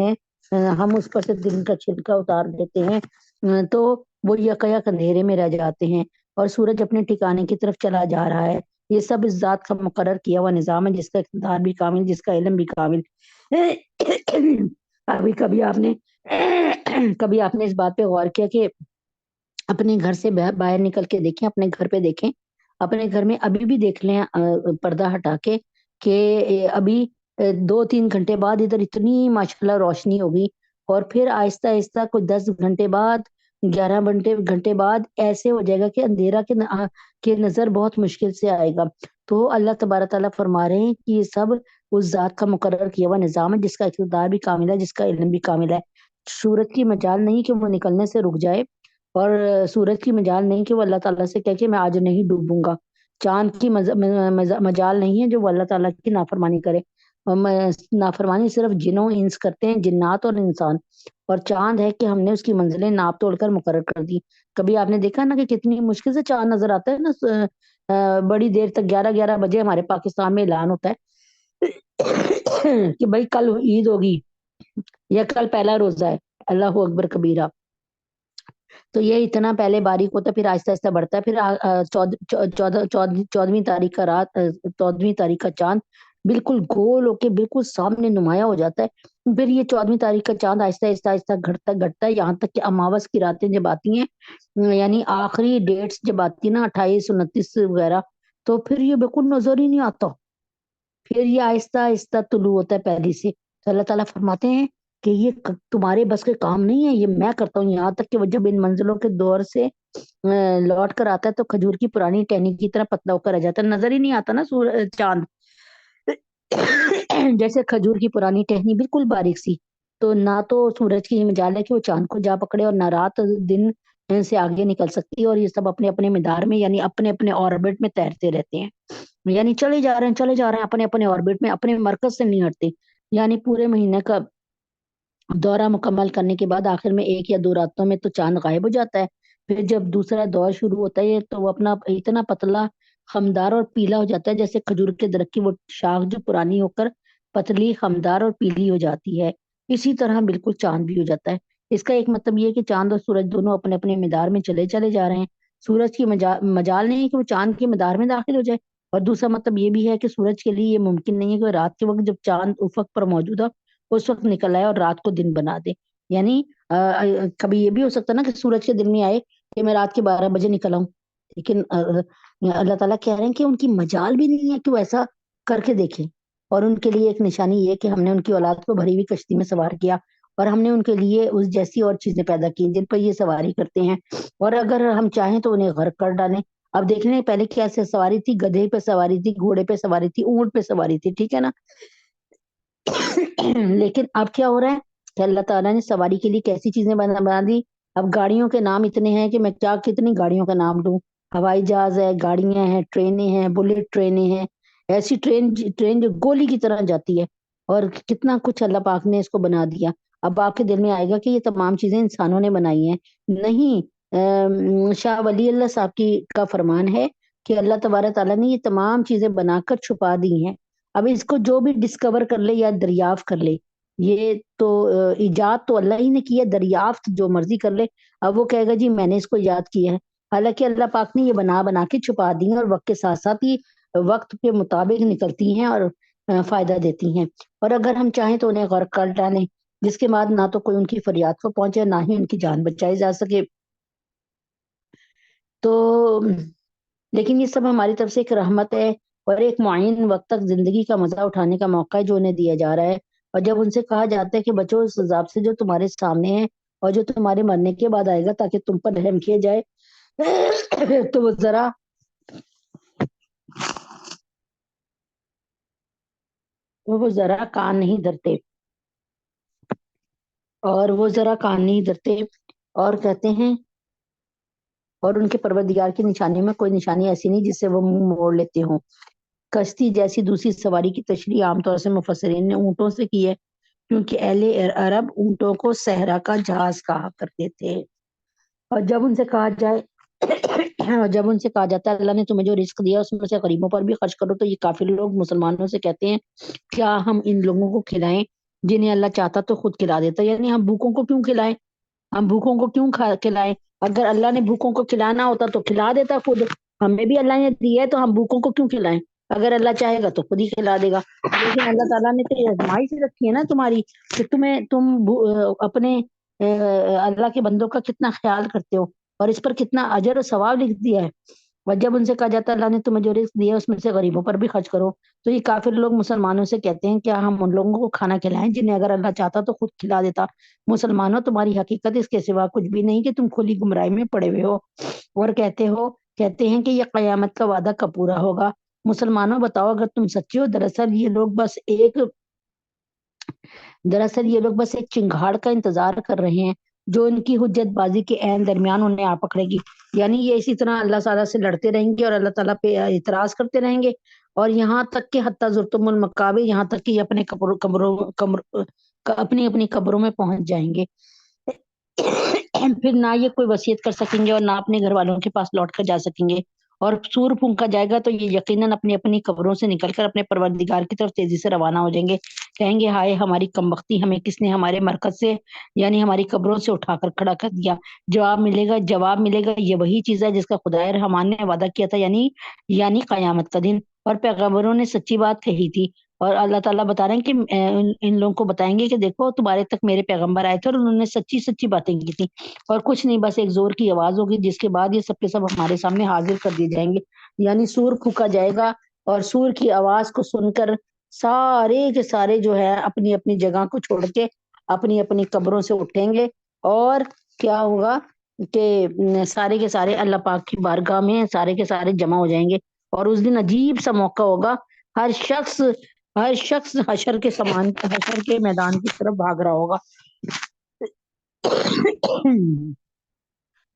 [SPEAKER 2] ہیں، تو وہ یکایک اندھیرے میں رہ جاتے ہیں اور سورج اپنے ٹھکانے کی طرف چلا جا رہا ہے۔ یہ سب اس ذات کا مقرر کیا ہوا نظام ہے جس کا اقتدار بھی کامل، جس کا علم بھی کامل۔ کبھی آپ نے اس بات پہ غور کیا کہ اپنے گھر سے باہر نکل کے دیکھیں، اپنے گھر پہ دیکھیں، اپنے گھر میں ابھی بھی دیکھ لیں پردہ ہٹا کے کہ ابھی 2-3 گھنٹے بعد ادھر اتنی ماشاءاللہ روشنی ہوگی، اور پھر آہستہ آہستہ کوئی 10 گھنٹے بعد، 11 گھنٹے بعد ایسے ہو جائے گا کہ اندھیرا کے نظر بہت مشکل سے آئے گا۔ تو اللہ تبارک تعالیٰ فرما رہے ہیں کہ یہ سب اس ذات کا مقرر کیا ہوا نظام ہے جس کا اقتدار بھی کامل ہے، جس کا علم بھی کامل ہے۔ سورج کی مجال نہیں کہ وہ نکلنے سے رک جائے، اور سورج کی مجال نہیں کہ وہ اللہ تعالیٰ سے کہے کہ میں آج نہیں ڈوبوں گا، چاند کی مجال نہیں ہے جو وہ اللہ تعالیٰ کی نافرمانی کرے، نافرمانی صرف جنوں انس کرتے ہیں، جنات اور انسان، اور چاند ہے کہ ہم نے اس کی منزلیں ناپ توڑ کر مقرر کر دی۔ کبھی آپ نے دیکھا نا کہ کتنی مشکل سے چاند نظر آتا ہے نا، بڑی دیر تک 11 بجے ہمارے پاکستان میں اعلان ہوتا ہے کہ بھائی کل عید ہوگی یا کل پہلا روزہ ہے، اللہ اکبر کبیرہ، تو یہ اتنا پہلے باریک ہوتا ہے، پھر آہستہ آہستہ بڑھتا ہے، پھر 14ویں تاریخ کا چاند بالکل گول ہو کے بالکل سامنے نمایاں ہو جاتا ہے، پھر یہ 14ویں تاریخ کا چاند آہستہ آہستہ آہستہ گھٹتا ہے، یہاں تک کہ اماوس کی راتیں جب آتی ہیں، یعنی آخری ڈیٹس جب آتی ہیں نا 28 29 وغیرہ، تو پھر یہ بالکل نظر ہی نہیں آتا، پھر یہ آہستہ آہستہ طلوع ہوتا ہے پہلی سے۔ تو اللہ تعالیٰ فرماتے ہیں کہ یہ تمہارے بس کے کام نہیں ہے، یہ میں کرتا ہوں. یہاں تک کہ وہ جب ان منزلوں کے دور سے لوٹ کر آتا ہے تو کھجور کی پرانی ٹہنی کی طرح پتلا ہو کر رہ جاتا ہے. نظر ہی نہیں آتا نا چاند. جیسے کھجور کی پرانی ٹہنی بالکل باریک سی، تو نہ تو سورج کی مجال ہے کہ وہ چاند کو جا پکڑے، اور نہ رات دن سے آگے نکل سکتی ہے. اور یہ سب اپنے اپنے مدار میں یعنی اپنے اپنے آربٹ میں تیرتے رہتے ہیں، یعنی چلے جا رہے ہیں اپنے اپنے آربٹ میں، اپنے مرکز سے نہیں ہٹتے. یعنی پورے مہینے کا دورہ مکمل کرنے کے بعد آخر میں 1 یا 2 راتوں میں تو چاند غائب ہو جاتا ہے. پھر جب دوسرا دور شروع ہوتا ہے تو وہ اپنا اتنا پتلا، خمدار اور پیلا ہو جاتا ہے جیسے کھجور کے درخت کی وہ شاخ جو پرانی ہو کر پتلی، خمدار اور پیلی ہو جاتی ہے. اسی طرح بالکل چاند بھی ہو جاتا ہے. اس کا ایک مطلب یہ ہے کہ چاند اور سورج دونوں اپنے اپنے مدار میں چلے جا رہے ہیں. سورج کی مجال نہیں ہے کہ وہ چاند کے مدار میں داخل ہو جائے. اور دوسرا مطلب یہ بھی ہے کہ سورج کے لیے یہ ممکن نہیں ہے کہ رات کے وقت جب چاند افق پر موجود ہو اس وقت نکل آئے اور رات کو دن بنا دے. یعنی کبھی یہ بھی ہو سکتا ہے نا کہ سورج کے دل میں آئے کہ میں رات کے 12 بجے نکل آؤں، لیکن اللہ تعالیٰ کہہ رہے ہیں کہ ان کی مجال بھی نہیں ہے کہ وہ ایسا کر کے دیکھیں. اور ان کے لیے ایک نشانی یہ کہ ہم نے ان کی اولاد کو بھری ہوئی کشتی میں سوار کیا، اور ہم نے ان کے لیے اس جیسی اور چیزیں پیدا کی جن پر یہ سواری کرتے ہیں، اور اگر ہم چاہیں تو انہیں غرق کر ڈالیں. اب دیکھ لیں پہلے کیا سے سواری تھی، گدھے پہ سواری تھی، گھوڑے پہ سواری تھی، اونٹ پہ سواری تھی، ٹھیک ہے نا. لیکن اب کیا ہو رہا ہے کہ اللہ تعالیٰ نے سواری کے لیے کیسی چیزیں بنا دی. اب گاڑیوں کے نام اتنے ہیں کہ میں کیا کتنی گاڑیوں کا نام دوں. ہوائی جہاز ہے، گاڑیاں ہیں، ٹرینیں ہیں، بلٹ ٹرینیں ہیں، ایسی ٹرین جو گولی کی طرح جاتی ہے. اور کتنا کچھ اللہ پاک نے اس کو بنا دیا. اب آپ کے دل میں آئے گا کہ یہ تمام چیزیں انسانوں نے بنائی ہیں. نہیں، شاہ ولی اللہ صاحب کا فرمان ہے کہ اللہ تبارک تعالیٰ نے یہ تمام چیزیں بنا کر چھپا دی ہیں. اب اس کو جو بھی ڈسکور کر لے یا دریافت کر لے، یہ تو ایجاد تو اللہ ہی نے کی ہے، دریافت جو مرضی کر لے. اب وہ کہے گا جی میں نے اس کو ایجاد کیا ہے، حالانکہ اللہ پاک نے یہ بنا کے چھپا دی ہیں، اور وقت کے ساتھ ساتھ ہی وقت کے مطابق نکلتی ہیں اور فائدہ دیتی ہیں. اور اگر ہم چاہیں تو انہیں غرق کر ڈالیں، جس کے بعد نہ تو کوئی ان کی فریاد کو پہنچے، نہ ہی ان کی جان بچائی جا سکے. تو لیکن یہ سب ہماری طرف سے ایک رحمت ہے، اور ایک معین وقت تک زندگی کا مزہ اٹھانے کا موقع ہے جو انہیں دیا جا رہا ہے. اور جب ان سے کہا جاتا ہے کہ بچو اس عذاب سے جو تمہارے سامنے ہے اور جو تمہارے مرنے کے بعد آئے گا تاکہ تم پر رحم کیا جائے، تو وہ ذرا کان نہیں دھرتے، اور کہتے ہیں، اور ان کے پروردگار کی نشانی میں کوئی نشانی ایسی نہیں جس سے وہ منہ موڑ لیتے ہوں. کشتی جیسی دوسری سواری کی تشریح عام طور سے مفسرین نے اونٹوں سے کی ہے، کیونکہ اہل عرب اونٹوں کو صحرا کا جہاز کہا کرتے تھے. اور جب ان سے کہا جاتا ہے اللہ نے تمہیں جو رزق دیا اس میں سے غریبوں پر بھی خرچ کرو، تو یہ کافر لوگ مسلمانوں سے کہتے ہیں کیا ہم ان لوگوں کو کھلائیں جنہیں اللہ چاہتا تو خود کھلا دیتا. یعنی ہم بھوکوں کو کیوں کھلائیں، کھلائیں؟ اگر اللہ نے بھوکوں کو کھلانا ہوتا تو کھلا دیتا خود. ہمیں بھی اللہ نے دیا ہے تو ہم بھوکوں کو کیوں کھلائیں؟ اگر اللہ چاہے گا تو خود ہی کھلا دے گا. لیکن اللہ تعالیٰ نے تو یہ آزمائش رکھی ہے نا تمہاری کہ تم اپنے اللہ کے بندوں کا کتنا خیال کرتے ہو، اور اس پر کتنا اجر و ثواب لکھ دیا ہے. اور جب ان سے کہا جاتا ہے اللہ نے تمہیں جو رزق دیا اس میں سے غریبوں پر بھی خرچ کرو، تو یہ کافر لوگ مسلمانوں سے کہتے ہیں کیا ہم ان لوگوں کو کھانا کھلائیں جنہیں اگر اللہ چاہتا تو خود کھلا دیتا. مسلمانوں تمہاری حقیقت اس کے سوا کچھ بھی نہیں کہ تم کھلی گمراہی میں پڑے ہوئے ہو، اور کہتے ہیں کہ یہ قیامت کا وعدہ کب پورا ہوگا. مسلمانوں بتاؤ اگر تم سچے ہو، دراصل یہ لوگ بس ایک چنگھاڑ کا انتظار کر رہے ہیں جو ان کی حجت بازی کے عین درمیان انہیں آ پکڑے گی. یعنی یہ اسی طرح اللہ تعالیٰ سے لڑتے رہیں گے اور اللہ تعالیٰ پہ اعتراض کرتے رہیں گے، اور یہاں تک کہ حتیٰ زرتم المقابر، یہاں تک کہ یہ اپنی اپنی قبروں میں پہنچ جائیں گے. پھر نہ یہ کوئی وصیت کر سکیں گے اور نہ اپنے گھر والوں کے پاس لوٹ کر جا سکیں گے. اور سور پھونکا جائے گا تو یہ یقیناً اپنی اپنی قبروں سے نکل کر اپنے پروردگار کی طرف تیزی سے روانہ ہو جائیں گے. کہیں گے ہائے ہماری کمبختی، ہمیں کس نے ہمارے مرکز سے یعنی ہماری قبروں سے اٹھا کر کھڑا کر دیا. جواب ملے گا یہ وہی چیز ہے جس کا خدائے رحمان نے وعدہ کیا تھا، یعنی قیامت کا دن. اور پیغمبروں نے سچی بات کہی تھی، اور اللہ تعالیٰ بتا رہے ہیں کہ ان لوگوں کو بتائیں گے کہ دیکھو تمہارے تک میرے پیغمبر آئے تھے اور انہوں نے سچی سچی باتیں کی تھی، اور کچھ نہیں، بس ایک زور کی آواز ہوگی جس کے بعد یہ سب کے سب ہمارے سامنے حاضر کر دیے جائیں گے. یعنی سور پھونکا جائے گا، اور سور کی آواز کو سن کر سارے کے سارے جو ہے اپنی اپنی جگہ کو چھوڑ کے اپنی اپنی قبروں سے اٹھیں گے، اور کیا ہوگا کہ سارے کے سارے اللہ پاک کی بارگاہ میں سارے کے سارے جمع ہو جائیں گے، اور اس دن عجیب سا موقع ہوگا، ہر شخص ہر شخص حشر کے میدان کی طرف بھاگ رہا ہوگا۔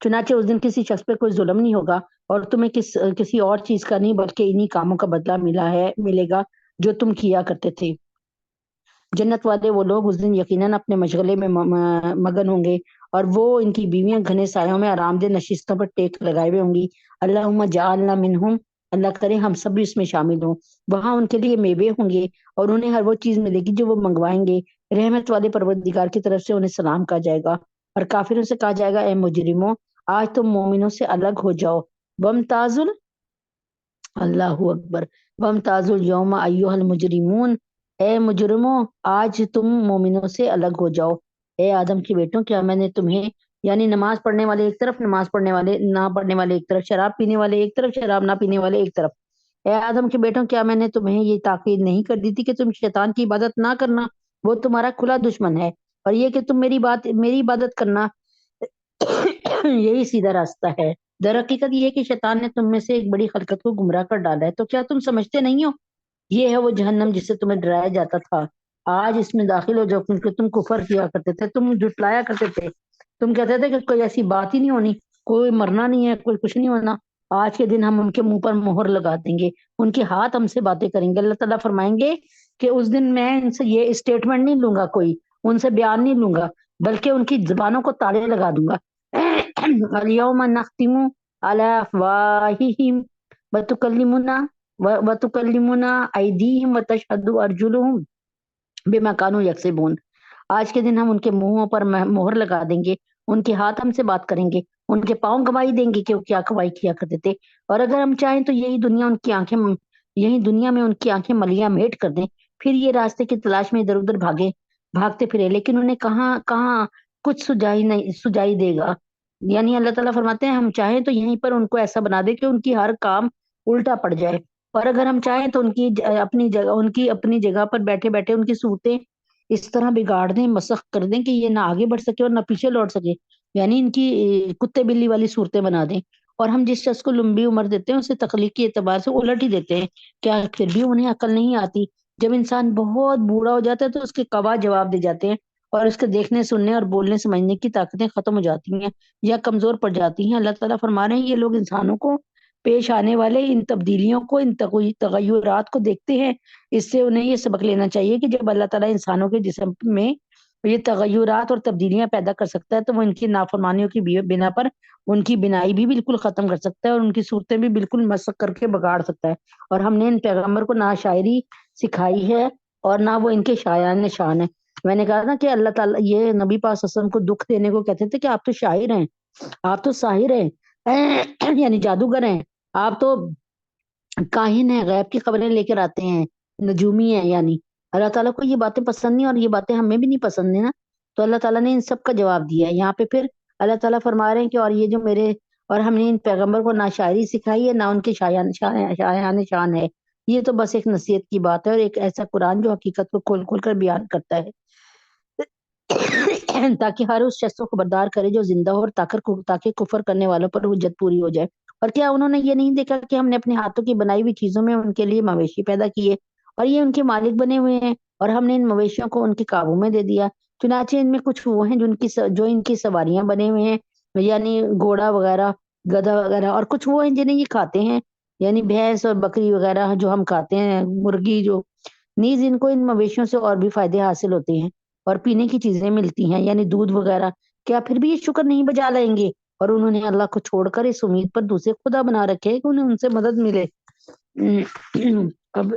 [SPEAKER 2] چنانچہ اس دن کسی شخص پہ کوئی ظلم نہیں ہوگا، اور تمہیں کسی اور چیز کا نہیں بلکہ انہی کاموں کا بدلہ ملے گا جو تم کیا کرتے تھے۔ جنت والے وہ لوگ اس دن یقیناً اپنے مشغلے میں مگن ہوں گے، اور وہ ان کی بیویاں گھنے سایوں میں آرام دہ نشستوں پر ٹیک لگائے ہوئے ہوں گی۔ اللہم جعلنا منہم، اللہ کرے ہم سب بھی اس میں شامل ہوں۔ وہاں ان کے لیے میوے ہوں گے، اور انہیں ہر وہ چیز ملے گی جو وہ منگوائیں گے۔ رحمت والے پروردگار کی طرف سے انہیں سلام کہا جائے گا، اور کافروں سے کہا جائے گا اے مجرموں، آج تم مومنوں سے الگ ہو جاؤ۔ وامتاز اللہ اکبر، وامتاز الیوم ایھا المجرمون، اے مجرموں آج تم مومنوں سے الگ ہو جاؤ۔ اے آدم کے بیٹوں، کیا میں نے تمہیں، یعنی نماز پڑھنے والے ایک طرف، نماز پڑھنے والے نہ پڑھنے والے ایک طرف، شراب پینے والے ایک طرف، شراب نہ پینے والے ایک طرف، اے آدم کے بیٹوں، کیا میں نے تمہیں یہ تاکید نہیں کر دی تھی کہ تم شیطان کی عبادت نہ کرنا، وہ تمہارا کھلا دشمن ہے، اور یہ کہ تم میری عبادت کرنا، یہی سیدھا راستہ ہے۔ در حقیقت یہ ہے کہ شیطان نے تم میں سے ایک بڑی خلقت کو گمراہ کر ڈالا ہے، تو کیا تم سمجھتے نہیں ہو؟ یہ ہے وہ جہنم جس سے تمہیں ڈرایا جاتا تھا، آج اس میں داخل ہو جاؤ، کیونکہ تم کفر کیا کرتے تھے، تم جھٹلایا کرتے تھے، تم کہتے تھے کہ کوئی ایسی بات ہی نہیں ہونی، کوئی مرنا نہیں ہے، کوئی کچھ نہیں ہونا۔ آج کے دن ہم ان کے منہ پر مہر لگا دیں گے، ان کے ہاتھ ہم سے باتیں کریں گے۔ اللہ تعالیٰ فرمائیں گے کہ اس دن میں ان سے یہ اسٹیٹمنٹ نہیں لوں گا، کوئی ان سے بیان نہیں لوں گا، بلکہ ان کی زبانوں کو تالے لگا دوں گا۔ الیوم نختم علی افواہہم وتکلمنا ایدیہم وتشہد ارجلہم بما کانوا یکسبون، آج کے دن ہم ان کے منہوں پر مہر لگا دیں گے، ان کے ہاتھ ہم سے بات کریں گے، ان کے پاؤں گواہی دیں گے کہ وہ کیا گواہی کیا کرتے تھے، اور اگر ہم چاہیں تو یہی دنیا میں ان کی آنکھیں ملیاں میٹ کر دیں، پھر یہ راستے کی تلاش میں ادھر ادھر بھاگتے پھرے، لیکن انہیں کہاں کچھ سجائی دے گا۔ یعنی اللہ تعالیٰ فرماتے ہیں ہم چاہیں تو یہیں پر ان کو ایسا بنا دے کہ ان کی ہر کام الٹا پڑ جائے، اور اگر ہم چاہیں تو ان کی اپنی جگہ پر بیٹھے بیٹھے ان کی صورتیں اس طرح بگاڑ دیں، مسخ کر دیں کہ یہ نہ آگے بڑھ سکے اور نہ پیچھے لوٹ سکے، یعنی ان کی کتے بلی والی صورتیں بنا دیں، اور ہم جس شخص کو لمبی عمر دیتے ہیں اسے تخلیقی اعتبار سے الٹ ہی دیتے ہیں۔ کیا پھر بھی انہیں عقل نہیں آتی؟ جب انسان بہت بوڑھا ہو جاتا ہے تو اس کے قوا جواب دے جاتے ہیں، اور اس کے دیکھنے سننے اور بولنے سمجھنے کی طاقتیں ختم ہو جاتی ہیں یا کمزور پڑ جاتی ہیں۔ اللہ تعالیٰ فرما رہے ہیں یہ لوگ انسانوں کو پیش آنے والے ان تبدیلیوں کو، ان تغیرات کو دیکھتے ہیں، اس سے انہیں یہ سبق لینا چاہیے کہ جب اللہ تعالیٰ انسانوں کے جسم میں یہ تغیرات اور تبدیلیاں پیدا کر سکتا ہے تو وہ ان کی نافرمانیوں کی بنا پر ان کی بنائی بھی بالکل ختم کر سکتا ہے، اور ان کی صورتیں بھی بالکل مسخ کر کے بگاڑ سکتا ہے۔ اور ہم نے ان پیغمبر کو نہ شاعری سکھائی ہے اور نہ وہ ان کے شایان شان ہے۔ میں نے کہا نا کہ اللہ تعالیٰ یہ نبی پاک صلی اللہ علیہ وسلم کو دکھ دینے کو کہتے تھے کہ آپ تو شاعر ہیں، آپ تو ساحر ہیں، یعنی جادوگر ہیں، آپ تو کاہن ہیں، غیب کی خبریں لے کر آتے ہیں، نجومی ہیں، یعنی اللہ تعالیٰ کو یہ باتیں پسند نہیں، اور یہ باتیں ہمیں بھی نہیں پسند ہیں نا۔ تو اللہ تعالیٰ نے ان سب کا جواب دیا ہے یہاں پہ۔ پھر اللہ تعالیٰ فرما رہے ہیں کہ اور ہم نے ان پیغمبر کو نہ شاعری سکھائی ہے نہ ان کے شایان شان ہے، یہ تو بس ایک نصیحت کی بات ہے، اور ایک ایسا قرآن جو حقیقت کو کھول کھول کر بیان کرتا ہے تاکہ ہر اس شخص کو خبردار کرے جو زندہ ہو، اور تاکہ کفر کرنے والوں پر حجت پوری ہو جائے۔ اور کیا انہوں نے یہ نہیں دیکھا کہ ہم نے اپنے ہاتھوں کی بنائی ہوئی چیزوں میں ان کے لیے مویشی پیدا کیے، اور یہ ان کے مالک بنے ہوئے ہیں، اور ہم نے ان مویشیوں کو ان کے قابو میں دے دیا۔ چنانچہ ان میں کچھ وہ ہیں جو ان کی سواریاں بنے ہوئے ہیں، یعنی گھوڑا وغیرہ، گدھا وغیرہ، اور کچھ وہ ہیں جنہیں یہ کھاتے ہیں، یعنی بھینس اور بکری وغیرہ جو ہم کھاتے ہیں، مرغی جو نیز ان کو ان مویشیوں سے اور بھی فائدے حاصل ہوتے ہیں، اور پینے کی چیزیں ملتی ہیں، یعنی دودھ وغیرہ۔ کیا پھر بھی یہ شکر نہیں بجا لائیں گے؟ اور انہوں نے اللہ کو چھوڑ کر اس امید پر دوسرے خدا بنا رکھے کہ انہیں ان سے مدد ملے۔ اب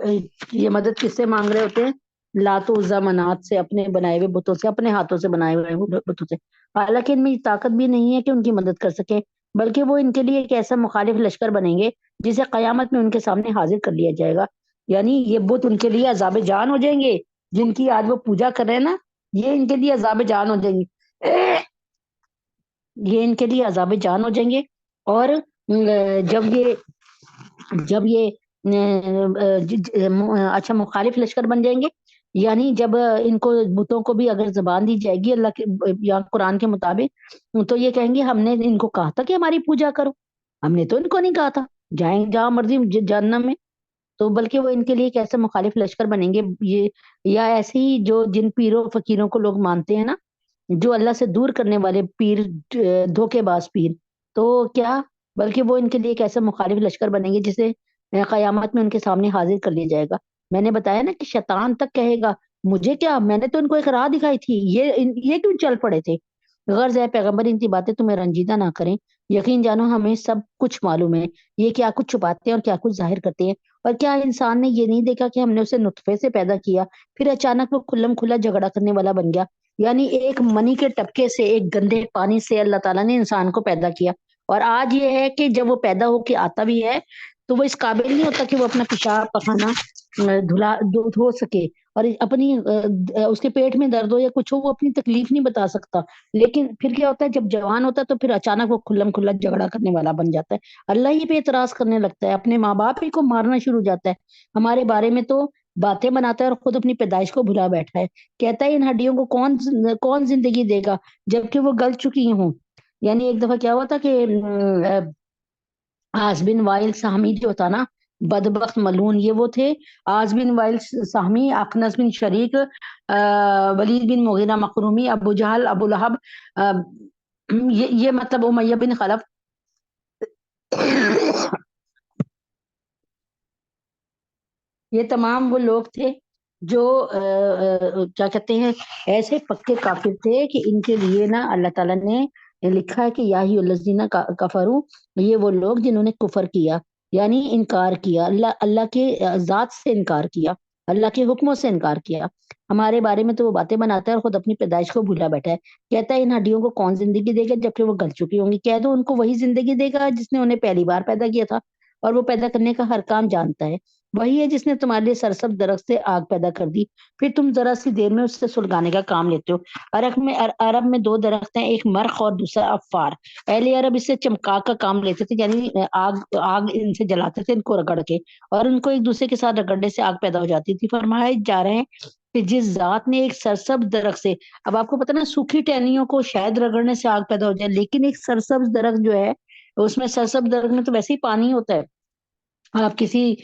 [SPEAKER 2] یہ مدد کس سے مانگ رہے ہوتے ہیں؟ لات و عزا منات سے، اپنے بنائے ہوئے بتوں سے، اپنے ہاتھوں سے بنائے ہوئے بتوں سے، حالانکہ ان میں یہ طاقت بھی نہیں ہے کہ ان کی مدد کر سکیں، بلکہ وہ ان کے لیے ایک ایسا مخالف لشکر بنیں گے جسے قیامت میں ان کے سامنے حاضر کر لیا جائے گا۔ یعنی یہ بت ان کے لیے عذاب جان ہو جائیں گے، جن کی آج وہ پوجا کر رہے ہیں نا، یہ ان کے لیے عذاب جان ہو جائیں گے، یہ ان کے لیے عذاب جان ہو جائیں گے۔ اور جب یہ اچھا مخالف لشکر بن جائیں گے، یعنی جب ان کو بتوں کو بھی اگر زبان دی جائے گی اللہ کے یا قرآن کے مطابق، تو یہ کہیں گے ہم نے ان کو کہا تھا کہ ہماری پوجا کرو، ہم نے تو ان کو نہیں کہا تھا، جائیں جہاں مرضی جہنم میں۔ تو بلکہ وہ ان کے لیے ایک ایسے مخالف لشکر بنیں گے یہ، یا ایسے ہی جو جن پیروں فقیروں کو لوگ مانتے ہیں نا، جو اللہ سے دور کرنے والے پیر، دھوکے باز پیر، تو کیا بلکہ وہ ان کے لیے ایک ایسا مخالف لشکر بنیں گے جسے قیامت میں ان کے سامنے حاضر کر لیا جائے گا۔ میں نے بتایا نا کہ شیطان تک کہے گا مجھے کیا، میں نے تو ان کو ایک راہ دکھائی تھی، یہ کیوں چل پڑے تھے؟ غرض ہے پیغمبر ان کی باتیں تمہیں رنجیدہ نہ کریں، یقین جانو ہمیں سب کچھ معلوم ہے، یہ کیا کچھ چھپاتے ہیں اور کیا کچھ ظاہر کرتے ہیں۔ اور کیا انسان نے یہ نہیں دیکھا کہ ہم نے اسے نطفے سے پیدا کیا، پھر اچانک وہ کھلم کھلا جھگڑا کرنے والا بن گیا؟ یعنی ایک منی کے ٹپکے سے، ایک گندے پانی سے اللہ تعالیٰ نے انسان کو پیدا کیا، اور آج یہ ہے کہ جب وہ پیدا ہو کے آتا بھی ہے تو وہ اس قابل نہیں ہوتا کہ وہ اپنا پیشاب پخانا دھو سکے، اور اپنی اس کے پیٹ میں درد ہو یا کچھ ہو وہ اپنی تکلیف نہیں بتا سکتا۔ لیکن پھر کیا ہوتا ہے جب جوان ہوتا ہے تو پھر اچانک وہ کھلم کھلا جھگڑا کرنے والا بن جاتا ہے، اللہ ہی پہ اعتراض کرنے لگتا ہے، اپنے ماں باپ ہی کو مارنا شروع ہو جاتا ہے، ہمارے بارے میں تو باتیں بناتا ہے اور خود اپنی پیدائش کو بھلا بیٹھا ہے، کہتا ہے ان ہڈیوں کو کون زندگی دے گا جبکہ وہ گل چکی ہوں۔ یعنی ایک دفعہ کیا ہوا تھا کہ آس بن وائل سہمی جو تھا نا، بدبخت ملعون، یہ وہ تھے آس بن وائل سہمی، اخنس بن شریک، ولید بن مغیرہ مخرومی، ابو جہل، ابو لہب، یہ مطلب امیہ بن خلف، یہ تمام وہ لوگ تھے جو کیا کہتے ہیں ایسے پکے کافر تھے کہ ان کے لیے نا اللہ تعالیٰ نے لکھا ہے کہ یا ہی الذین کفروا، یہ وہ لوگ جنہوں نے کفر کیا، یعنی انکار کیا، اللہ کے ذات سے انکار کیا، اللہ کے حکموں سے انکار کیا، ہمارے بارے میں تو وہ باتیں بناتا ہے اور خود اپنی پیدائش کو بھولا بیٹھا ہے، کہتا ہے ان ہڈیوں کو کون زندگی دے گا جبکہ وہ گل چکی ہوں گی، کہہ دو ان کو وہی زندگی دے گا جس نے انہیں پہلی بار پیدا کیا تھا، اور وہ پیدا کرنے کا ہر کام جانتا ہے، وہی ہے جس نے تمہارے لیے سرسبز درخت سے آگ پیدا کر دی، پھر تم ذرا سی دیر میں اس سے سلگانے کا کام لیتے ہو۔ عرب میں دو درخت ہیں، ایک مرخ اور دوسرا افار، اہل عرب اس سے چمکا کا کام لیتے تھے، یعنی آگ ان سے جلاتے تھے ان کو رگڑ کے، اور ان کو ایک دوسرے کے ساتھ رگڑنے سے آگ پیدا ہو جاتی تھی۔ فرمایا جا رہے ہیں کہ جس ذات نے ایک سرسبز درخت سے، اب آپ کو پتا نا سوکھی ٹہنیوں کو شاید رگڑنے سے آگ پیدا ہو جائے، لیکن ایک سرسبز درخت جو ہے اس میں، سرسبز درخت میں تو ویسے ہی پانی ہوتا ہے، آپ کسی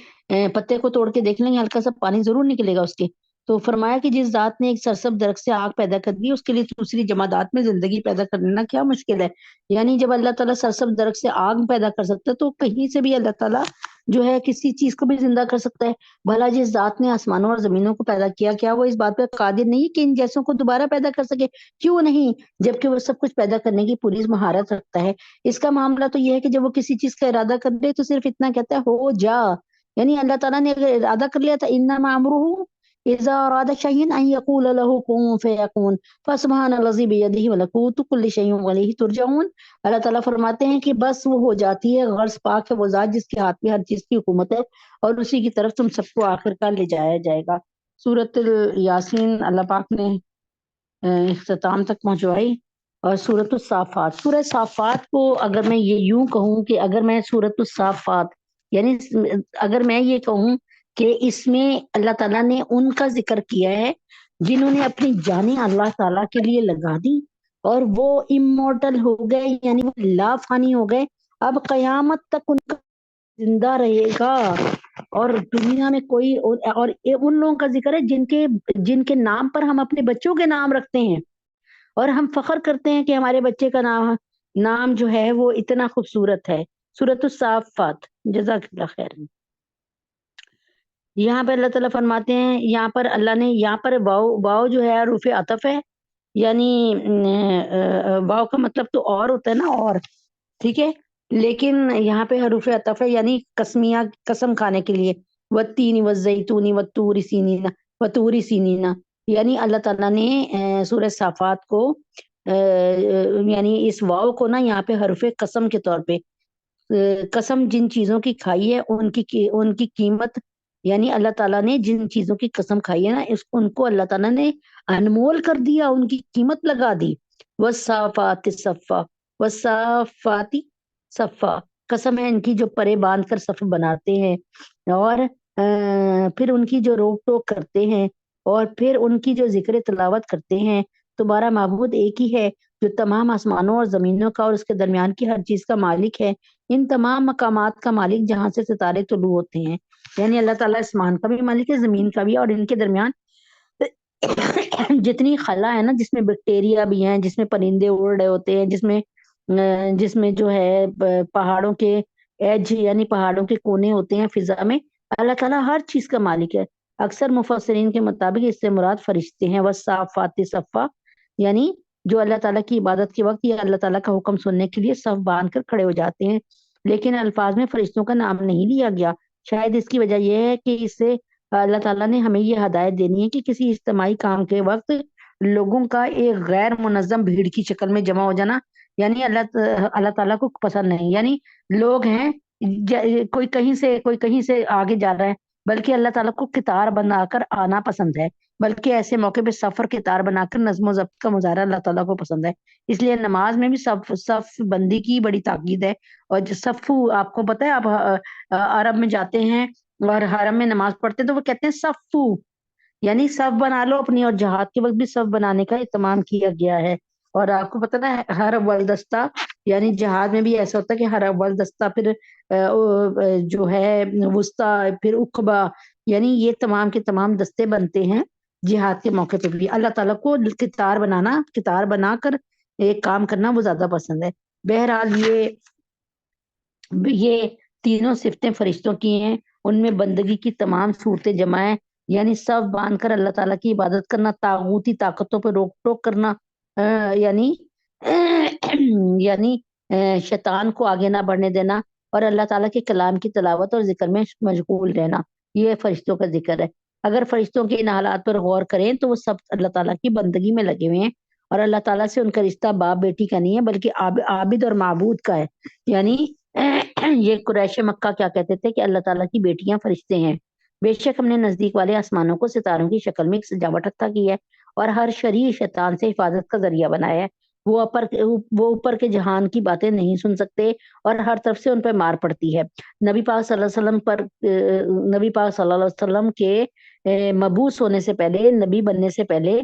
[SPEAKER 2] پتے کو توڑ کے دیکھ لیں گے ہلکا سا پانی ضرور نکلے گا اس کے۔ تو فرمایا کہ جس ذات نے ایک سرسبز درخت سے آگ پیدا کر دی اس کے لیے دوسری جمادات میں زندگی پیدا کرنا کیا مشکل ہے؟ یعنی جب اللہ تعالیٰ سرسبز درخت سے آگ پیدا کر سکتا ہے تو کہیں سے بھی اللہ تعالیٰ جو ہے کسی چیز کو بھی زندہ کر سکتا ہے۔ بھلا جس ذات نے آسمانوں اور زمینوں کو پیدا کیا، کیا وہ اس بات پہ قادر نہیں کہ ان جیسوں کو دوبارہ پیدا کر سکے؟ کیوں نہیں، جبکہ وہ سب کچھ پیدا کرنے کی پوری مہارت رکھتا ہے۔ اس کا معاملہ تو یہ ہے کہ جب وہ کسی چیز کا ارادہ کر دے تو صرف اتنا کہتا ہے ہو جا، یعنی اللہ تعالیٰ نے اگر ارادہ کر لیا تھا انما امرہ اذا اراد شیئا ان یقول له کن فیکون، فسبحان الذی بیدہ ملکوت کل شیء والیہ ترجعون، اللہ تعالیٰ فرماتے ہیں کہ بس وہ ہو جاتی ہے، غرض پاک ہے وہ ذات جس کے ہاتھ میں ہر چیز کی حکومت ہے، اور اسی کی طرف تم سب کو آخر کار لے جایا جائے گا۔ سورۃ یاسین اللہ پاک نے اختتام تک پہنچوائی، اور سورۃ الصافات، سورہ صافات کو اگر میں یہ یوں کہوں کہ اگر میں سورۃ الصافات، یعنی اگر میں یہ کہوں کہ اس میں اللہ تعالیٰ نے ان کا ذکر کیا ہے جنہوں نے اپنی جانیں اللہ تعالیٰ کے لیے لگا دی اور وہ امورٹل ہو گئے، یعنی وہ لا فانی ہو گئے، اب قیامت تک ان کا زندہ رہے گا، اور دنیا میں کوئی اور ان لوگوں کا ذکر ہے جن کے نام پر ہم اپنے بچوں کے نام رکھتے ہیں، اور ہم فخر کرتے ہیں کہ ہمارے بچے کا نام جو ہے وہ اتنا خوبصورت ہے۔ سورۃ الصافات، جزاک اللہ خیر۔ یہاں پہ اللہ تعالیٰ فرماتے ہیں، یہاں پر اللہ نے یہاں پر واؤ جو ہے حروف عطف ہے، یعنی واؤ کا مطلب تو اور ہوتا ہے نا، اور ٹھیک ہے، لیکن یہاں پہ حروف عطف ہے یعنی قسمیہ، قسم کھانے کے لیے، والتین والزیتون والطور سینین وطور سینین، یعنی اللہ تعالیٰ نے سورہ صافات کو یعنی اس واؤ کو نا یہاں پہ حرف قسم کے طور پہ، قسم جن چیزوں کی کھائی ہے ان کی قیمت، یعنی اللہ تعالیٰ نے جن چیزوں کی قسم کھائی ہے نا ان کو اللہ تعالیٰ نے انمول کر دیا، ان کی قیمت لگا دی۔ والصافات صفا، والصافات صفا، قسم ہے ان کی جو پرے باندھ کر صف بناتے ہیں، اور پھر ان کی جو روک ٹوک کرتے ہیں، اور پھر ان کی جو ذکر تلاوت کرتے ہیں. تمہارا معبود ایک ہی ہے جو تمام آسمانوں اور زمینوں کا اور اس کے درمیان کی ہر چیز کا مالک ہے. ان تمام مقامات کا مالک جہاں سے ستارے طلوع ہوتے ہیں. یعنی اللہ تعالیٰ آسمان کا بھی مالک ہے، زمین کا بھی، اور ان کے درمیان جتنی خلا ہے نا، جس میں بیکٹیریا بھی ہیں، جس میں پرندے اڑ رہے ہوتے ہیں، جس میں جو ہے پہاڑوں کے ایج یعنی پہاڑوں کے کونے ہوتے ہیں فضا میں. اللہ تعالیٰ ہر چیز کا مالک ہے. اکثر مفسرین کے مطابق اس سے مراد فرشتے ہیں. والصافات صفا، یعنی جو اللہ تعالیٰ کی عبادت کے وقت یا اللہ تعالیٰ کا حکم سننے کے لیے صف باندھ کر کھڑے ہو جاتے ہیں. لیکن الفاظ میں فرشتوں کا نام نہیں لیا گیا. شاید اس کی وجہ یہ ہے کہ اس سے اللہ تعالیٰ نے ہمیں یہ ہدایت دینی ہے کہ کسی اجتماعی کام کے وقت لوگوں کا ایک غیر منظم بھیڑ کی شکل میں جمع ہو جانا یعنی اللہ تعالیٰ کو پسند نہیں. یعنی لوگ ہیں، کوئی کہیں سے آگے جا رہا ہے، بلکہ اللہ تعالیٰ کو قطار بنا کر آنا پسند ہے. بلکہ ایسے موقع پہ سفر قطار بنا کر نظم و ضبط کا مظاہرہ اللہ تعالیٰ کو پسند ہے. اس لیے نماز میں بھی صف بندی کی بڑی تاکید ہے. اور جو صفو، آپ کو پتہ ہے، آپ عرب میں جاتے ہیں اور حرم میں نماز پڑھتے ہیں تو وہ کہتے ہیں صفو، یعنی صف بنا لو اپنی. اور جہاد کے وقت بھی صف بنانے کا اہتمام کیا گیا ہے. اور آپ کو پتہ ہے ہر اول دستہ، یعنی جہاد میں بھی ایسا ہوتا ہے کہ ہر اول دستہ، پھر جو ہے وسطی، پھر عقبہ، یعنی یہ تمام کے تمام دستے بنتے ہیں جہاد کے موقع پہ بھی. اللہ تعالیٰ کو قطار بنا کر ایک کام کرنا وہ زیادہ پسند ہے. بہرحال یہ تینوں صفتیں فرشتوں کی ہیں. ان میں بندگی کی تمام صورتیں جمع ہیں، یعنی سب باندھ کر اللہ تعالیٰ کی عبادت کرنا، طاغوتی طاقتوں پہ روک ٹوک کرنا، یعنی یعنی شیطان کو آگے نہ بڑھنے دینا، اور اللہ تعالیٰ کے کلام کی تلاوت اور ذکر میں مشغول رہنا. یہ فرشتوں کا ذکر ہے. اگر فرشتوں کے ان حالات پر غور کریں تو وہ سب اللہ تعالیٰ کی بندگی میں لگے ہوئے ہیں. اور اللہ تعالیٰ سے ان کا رشتہ باپ بیٹی کا نہیں ہے، بلکہ عابد اور معبود کا ہے. یعنی یہ قریش مکہ کیا کہتے تھے کہ اللہ تعالیٰ کی بیٹیاں فرشتے ہیں. بے شک ہم نے نزدیک والے آسمانوں کو ستاروں کی شکل میں ایک سجاوٹ عطا کی ہے، اور ہر شریر شیطان سے حفاظت کا ذریعہ بنایا ہے. وہ اوپر کے جہان کی باتیں نہیں سن سکتے اور ہر طرف سے ان پہ مار پڑتی ہے. نبی پاک صلی اللہ علیہ وسلم کے مبعوث ہونے سے پہلے، نبی بننے سے پہلے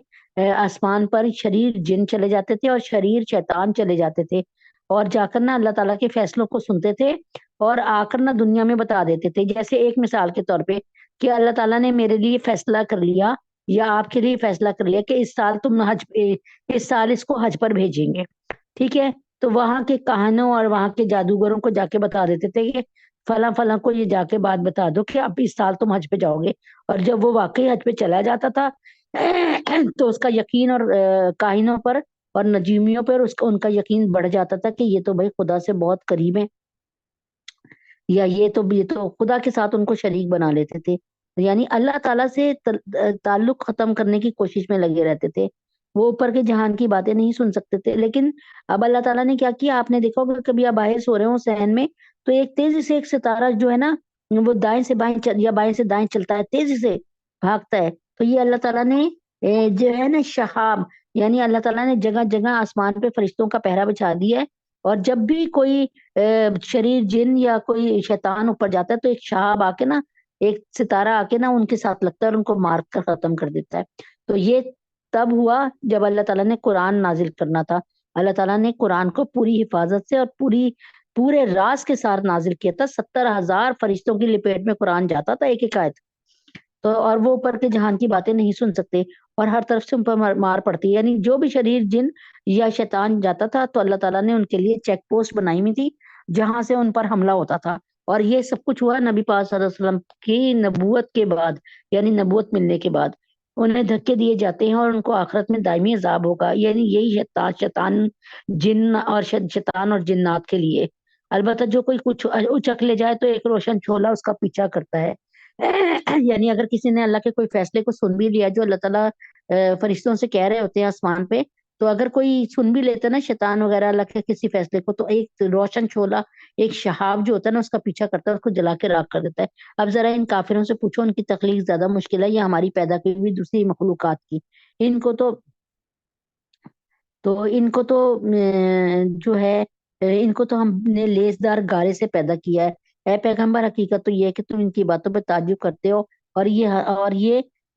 [SPEAKER 2] آسمان پر شریر جن چلے جاتے تھے اور شریر شیطان چلے جاتے تھے، اور جا کر نہ اللہ تعالیٰ کے فیصلوں کو سنتے تھے اور آ کر نہ دنیا میں بتا دیتے تھے. جیسے ایک مثال کے طور پہ کہ اللہ تعالیٰ نے میرے لیے فیصلہ کر لیا یا آپ کے لیے فیصلہ کر لیا کہ اس سال اس کو حج پر بھیجیں گے، ٹھیک ہے؟ تو وہاں کے کہانوں اور وہاں کے جادوگروں کو جا کے بتا دیتے تھے کہ فلاں فلاں کو یہ جا کے بات بتا دو کہ اب اس سال تم حج پہ جاؤ گے. اور جب وہ واقعی حج پہ چلا جاتا تھا تو اس کا یقین اور کاہنوں پر اور نجومیوں پر ان کا یقین بڑھ جاتا تھا کہ یہ تو بھائی خدا سے بہت قریب ہے، یا یہ تو خدا کے ساتھ ان کو شریک بنا لیتے تھے. یعنی اللہ تعالیٰ سے تعلق ختم کرنے کی کوشش میں لگے رہتے تھے. وہ اوپر کے جہان کی باتیں نہیں سن سکتے تھے. لیکن اب اللہ تعالیٰ نے کیا کیا، آپ نے دیکھا ہوگا کبھی آپ باہر سو رہے ہوں صحن میں تو ایک تیزی سے ایک ستارہ جو ہے نا وہ دائیں سے بائیں یا بائیں سے دائیں چلتا ہے، تیزی سے بھاگتا ہے. تو یہ اللہ تعالیٰ نے جو ہے نا شہاب، یعنی اللہ تعالیٰ نے جگہ جگہ آسمان پہ فرشتوں کا پہرا بچھا دیا ہے. اور جب بھی کوئی شریر جن یا کوئی شیطان اوپر جاتا ہے تو ایک شہاب آ کے نا، ایک ستارہ آ کے نا ان کے ساتھ لگتا ہے اور ان کو مار کر ختم کر دیتا ہے. تو یہ تب ہوا جب اللہ تعالیٰ نے قرآن نازل کرنا تھا. اللہ تعالیٰ نے قرآن کو پوری حفاظت سے اور پورے راز کے ساتھ نازل کیا تھا. 70,000 فرشتوں کی لپیٹ میں قرآن جاتا تھا ایک ایک آیت. تو اور وہ اوپر کے جہان کی باتیں نہیں سن سکتے اور ہر طرف سے ان پر مار پڑتی ہے. یعنی جو بھی شریر جن یا شیطان جاتا تھا تو اللہ تعالیٰ نے ان کے لیے چیک پوسٹ بنائی ہوئی تھی جہاں سے ان پر حملہ ہوتا تھا. اور یہ سب کچھ ہوا نبی پاک صلی اللہ علیہ وسلم کی نبوت کے بعد، یعنی نبوت ملنے کے بعد. انہیں دھکے دیے جاتے ہیں اور ان کو آخرت میں دائمی عذاب ہوگا. یعنی یہی شیطان اور جنات کے لیے. البتہ جو کوئی کچھ اچک لے جائے تو ایک روشن چھولا اس کا پیچھا کرتا ہے. یعنی اگر کسی نے اللہ کے کوئی فیصلے کو سن بھی لیا جو اللہ تعالیٰ فرشتوں سے کہہ رہے ہوتے ہیں آسمان پہ، تو اگر کوئی سن بھی لیتا نا شیطان وغیرہ اللہ کے کسی فیصلے کو، تو ایک روشن چھولا، ایک شہاب جو ہوتا ہے نا اس کا پیچھا کرتا ہے، اس کو جلا کے راکھ کر دیتا ہے. اب ذرا ان کافروں سے پوچھو ان کی تخلیق زیادہ مشکل ہے یا ہماری پیدا کی ہوئی دوسری مخلوقات کی؟ ان کو تو جو ہے ان کو تو ہم نے لیسدار گارے سے پیدا کیا ہے. اے پیغمبر، حقیقت تو یہ ہے کہ تم ان کی باتوں پہ تعجب کرتے ہو اور یہ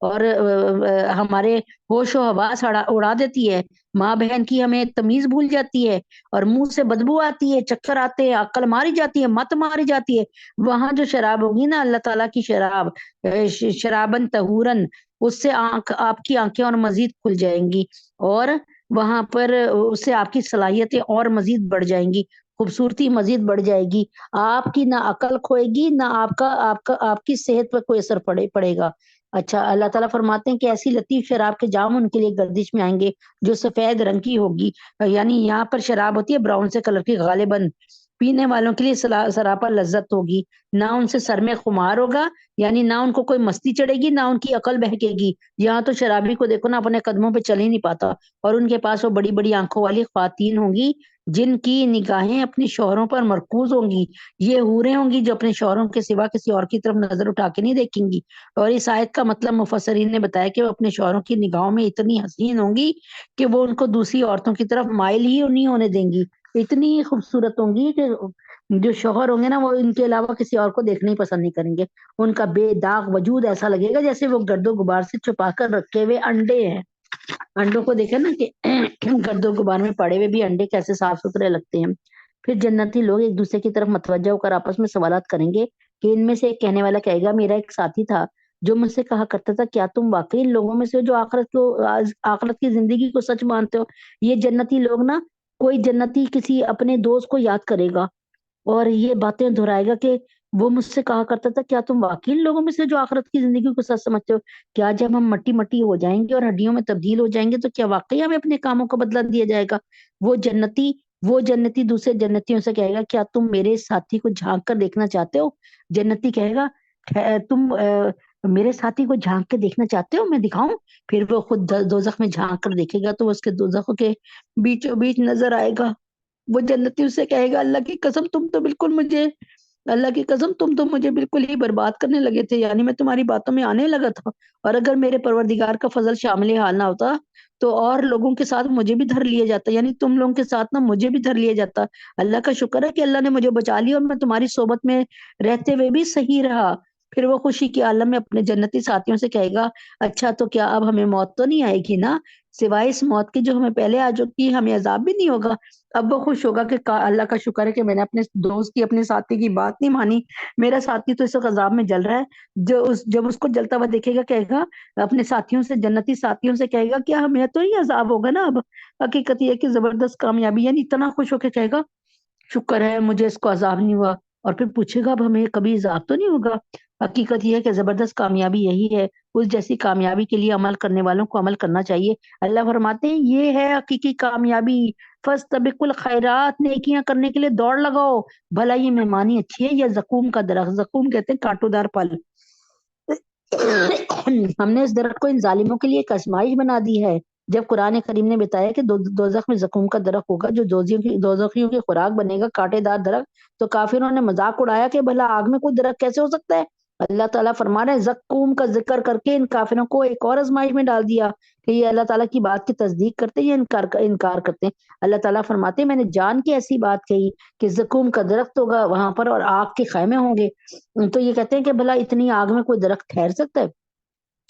[SPEAKER 2] اور ہمارے ہوش و حواس اڑا دیتی ہے، ماں بہن کی ہمیں تمیز بھول جاتی ہے، اور منہ سے بدبو آتی ہے، چکر آتے ہیں، عقل ماری جاتی ہے، مت ماری جاتی ہے۔ وہاں جو شراب ہوگی نا اللہ تعالیٰ کی شراب، شرابن طہورن، اس سے آپ کی آنکھیں اور مزید کھل جائیں گی، اور وہاں پر اس سے آپ کی صلاحیتیں اور مزید بڑھ جائیں گی، خوبصورتی مزید بڑھ جائے گی، آپ کی نہ عقل کھوئے گی، نہ آپ کی صحت پر کوئی اثر پڑے گا۔ اچھا، اللہ تعالیٰ فرماتے ہیں کہ ایسی لطیف شراب کے جام ان کے لیے گردش میں آئیں گے جو سفید رنگ کی ہوگی، یعنی یہاں پر شراب ہوتی ہے براؤن سے کلر کی غالباً، پینے والوں کے لیے سراپا لذت ہوگی، نہ ان سے سر میں خمار ہوگا، یعنی نہ ان کو کوئی مستی چڑھے گی، نہ ان کی عقل بہکے گی۔ یہاں تو شرابی کو دیکھو نا اپنے قدموں پہ چل ہی نہیں پاتا، اور ان کے پاس وہ بڑی بڑی آنکھوں والی خواتین ہوں گی جن کی نگاہیں اپنی شوہروں پر مرکوز ہوں گی، یہ حوریں ہوں گی جو اپنے شوہروں کے سوا کسی اور کی طرف نظر اٹھا کے نہیں دیکھیں گی۔ اور اس آیت کا مطلب مفسرین نے بتایا کہ وہ اپنے شوہروں کی نگاہوں میں اتنی حسین ہوں گی کہ وہ ان کو دوسری عورتوں کی طرف مائل ہی نہیں ہونے دیں گی، اتنی خوبصورت ہوں گی کہ جو شوہر ہوں گے نا وہ ان کے علاوہ کسی اور کو دیکھنا ہی پسند نہیں کریں گے۔ ان کا بے داغ وجود ایسا لگے گا جیسے وہ گرد و غبار سے چھپا کر رکھے ہوئے انڈے ہیں۔ انڈوں کو دیکھیں نا کہ گرد و غبار میں پڑے ہوئے بھی انڈے کیسے صاف ستھرے لگتے ہیں۔ پھر جنتی لوگ ایک دوسرے کی طرف متوجہ ہو کر آپس میں سوالات کریں گے کہ ان میں سے ایک کہنے والا کہے گا، میرا ایک ساتھی تھا جو مجھ سے کہا کرتا تھا، کیا تم واقعی ان لوگوں میں سے جو آخرت کی زندگی کو سچ مانتے ہو؟ یہ جنتی لوگ نا، کوئی جنتی کسی اپنے دوست کو یاد کرے گا اور یہ باتیں دہرائے گا کہ وہ مجھ سے کہا کرتا تھا، کیا تم واقعی ان لوگوں میں سے جو آخرت کی زندگی کو سچ سمجھتے ہو؟ کیا جب ہم مٹی مٹی ہو جائیں گے اور ہڈیوں میں تبدیل ہو جائیں گے تو کیا واقعی ہمیں اپنے کاموں کا بدلہ دیا جائے گا؟ وہ جنتی دوسرے جنتیوں سے کہے گا، کیا تم میرے ساتھی کو جھانک کر دیکھنا چاہتے ہو؟ جنتی کہے گا، تم میرے ساتھی کو جھانک کے دیکھنا چاہتے ہو، میں دکھاؤں؟ پھر وہ خود دوزخ میں جھانک کر دیکھے گا تو وہ اس کے دوزخ کے بیچوں بیچ نظر آئے گا۔ وہ جنتی اس سے کہے گا، اللہ کی قسم تم تو مجھے بالکل ہی برباد کرنے لگے تھے، یعنی میں تمہاری باتوں میں آنے لگا تھا، اور اگر میرے پروردگار کا فضل شامل حال نہ ہوتا تو اور لوگوں کے ساتھ مجھے بھی دھر لیا جاتا، یعنی تم لوگوں کے ساتھ نہ مجھے بھی دھر لیا جاتا۔ اللہ کا شکر ہے کہ اللہ نے مجھے بچا لیا اور میں تمہاری صحبت میں رہتے ہوئے بھی صحیح رہا۔ پھر وہ خوشی کے عالم میں اپنے جنتی ساتھیوں سے کہے گا، اچھا تو کیا اب ہمیں موت تو نہیں آئے گی نا؟ سوائے اس موت کی جو ہمیں پہلے آ چکی، ہمیں عذاب بھی نہیں ہوگا؟ اب وہ خوش ہوگا کہ اللہ کا شکر ہے کہ میں نے اپنے دوست کی، اپنے ساتھی کی بات نہیں مانی، میرا ساتھی تو اس وقت عذاب میں جل رہا ہے۔ جب اس کو جلتا ہوا دیکھے گا کہے گا اپنے ساتھیوں سے، جنتی ساتھیوں سے کہے گا، کیا ہمیں تو نہیں عذاب ہوگا نا اب؟ حقیقت یہ ہے کہ زبردست کامیابی، یعنی اتنا خوش ہو کے کہے گا، شکر ہے مجھے اس کو عذاب نہیں ہوا، اور پھر پوچھے گا اب ہمیں کبھی عذاب تو نہیں ہوگا؟ حقیقت یہ ہے کہ زبردست کامیابی یہی ہے، اس جیسی کامیابی کے لیے عمل کرنے والوں کو عمل کرنا چاہیے۔ اللہ فرماتے ہیں یہ ہے حقیقی کامیابی، فاستبقوا الخیرات، نیکیاں کرنے کے لیے دوڑ لگاؤ، بھلا یہ مہمانی اچھی ہے یا زقوم کا درخت؟ زقوم کہتے ہیں کانٹوں دار پھل۔ ہم نے اس درخت کو ان ظالموں کے لیے ایک آزمائش بنا دی ہے۔ جب قرآن کریم نے بتایا کہ دوزخ میں زقوم کا درخت ہوگا جو دوزخیوں کی خوراک بنے گا، کانٹے دار درخت، تو کافروں نے مذاق اڑایا کہ بھلا آگ میں کوئی درخت کیسے ہو سکتا ہے؟ اللہ تعالیٰ فرما رہے ہیں زقوم کا ذکر کر کے ان کافروں کو ایک اور آزمائش میں ڈال دیا کہ یہ اللہ تعالیٰ کی بات کی تصدیق کرتے ہیں یا انکار کرتے ہیں۔ اللہ تعالیٰ فرماتے ہیں میں نے جان کے ایسی بات کہی کہ زقوم کا درخت ہوگا وہاں پر اور آگ کے خیمے ہوں گے، تو یہ کہتے ہیں کہ بھلا اتنی آگ میں کوئی درخت ٹھہر سکتا ہے؟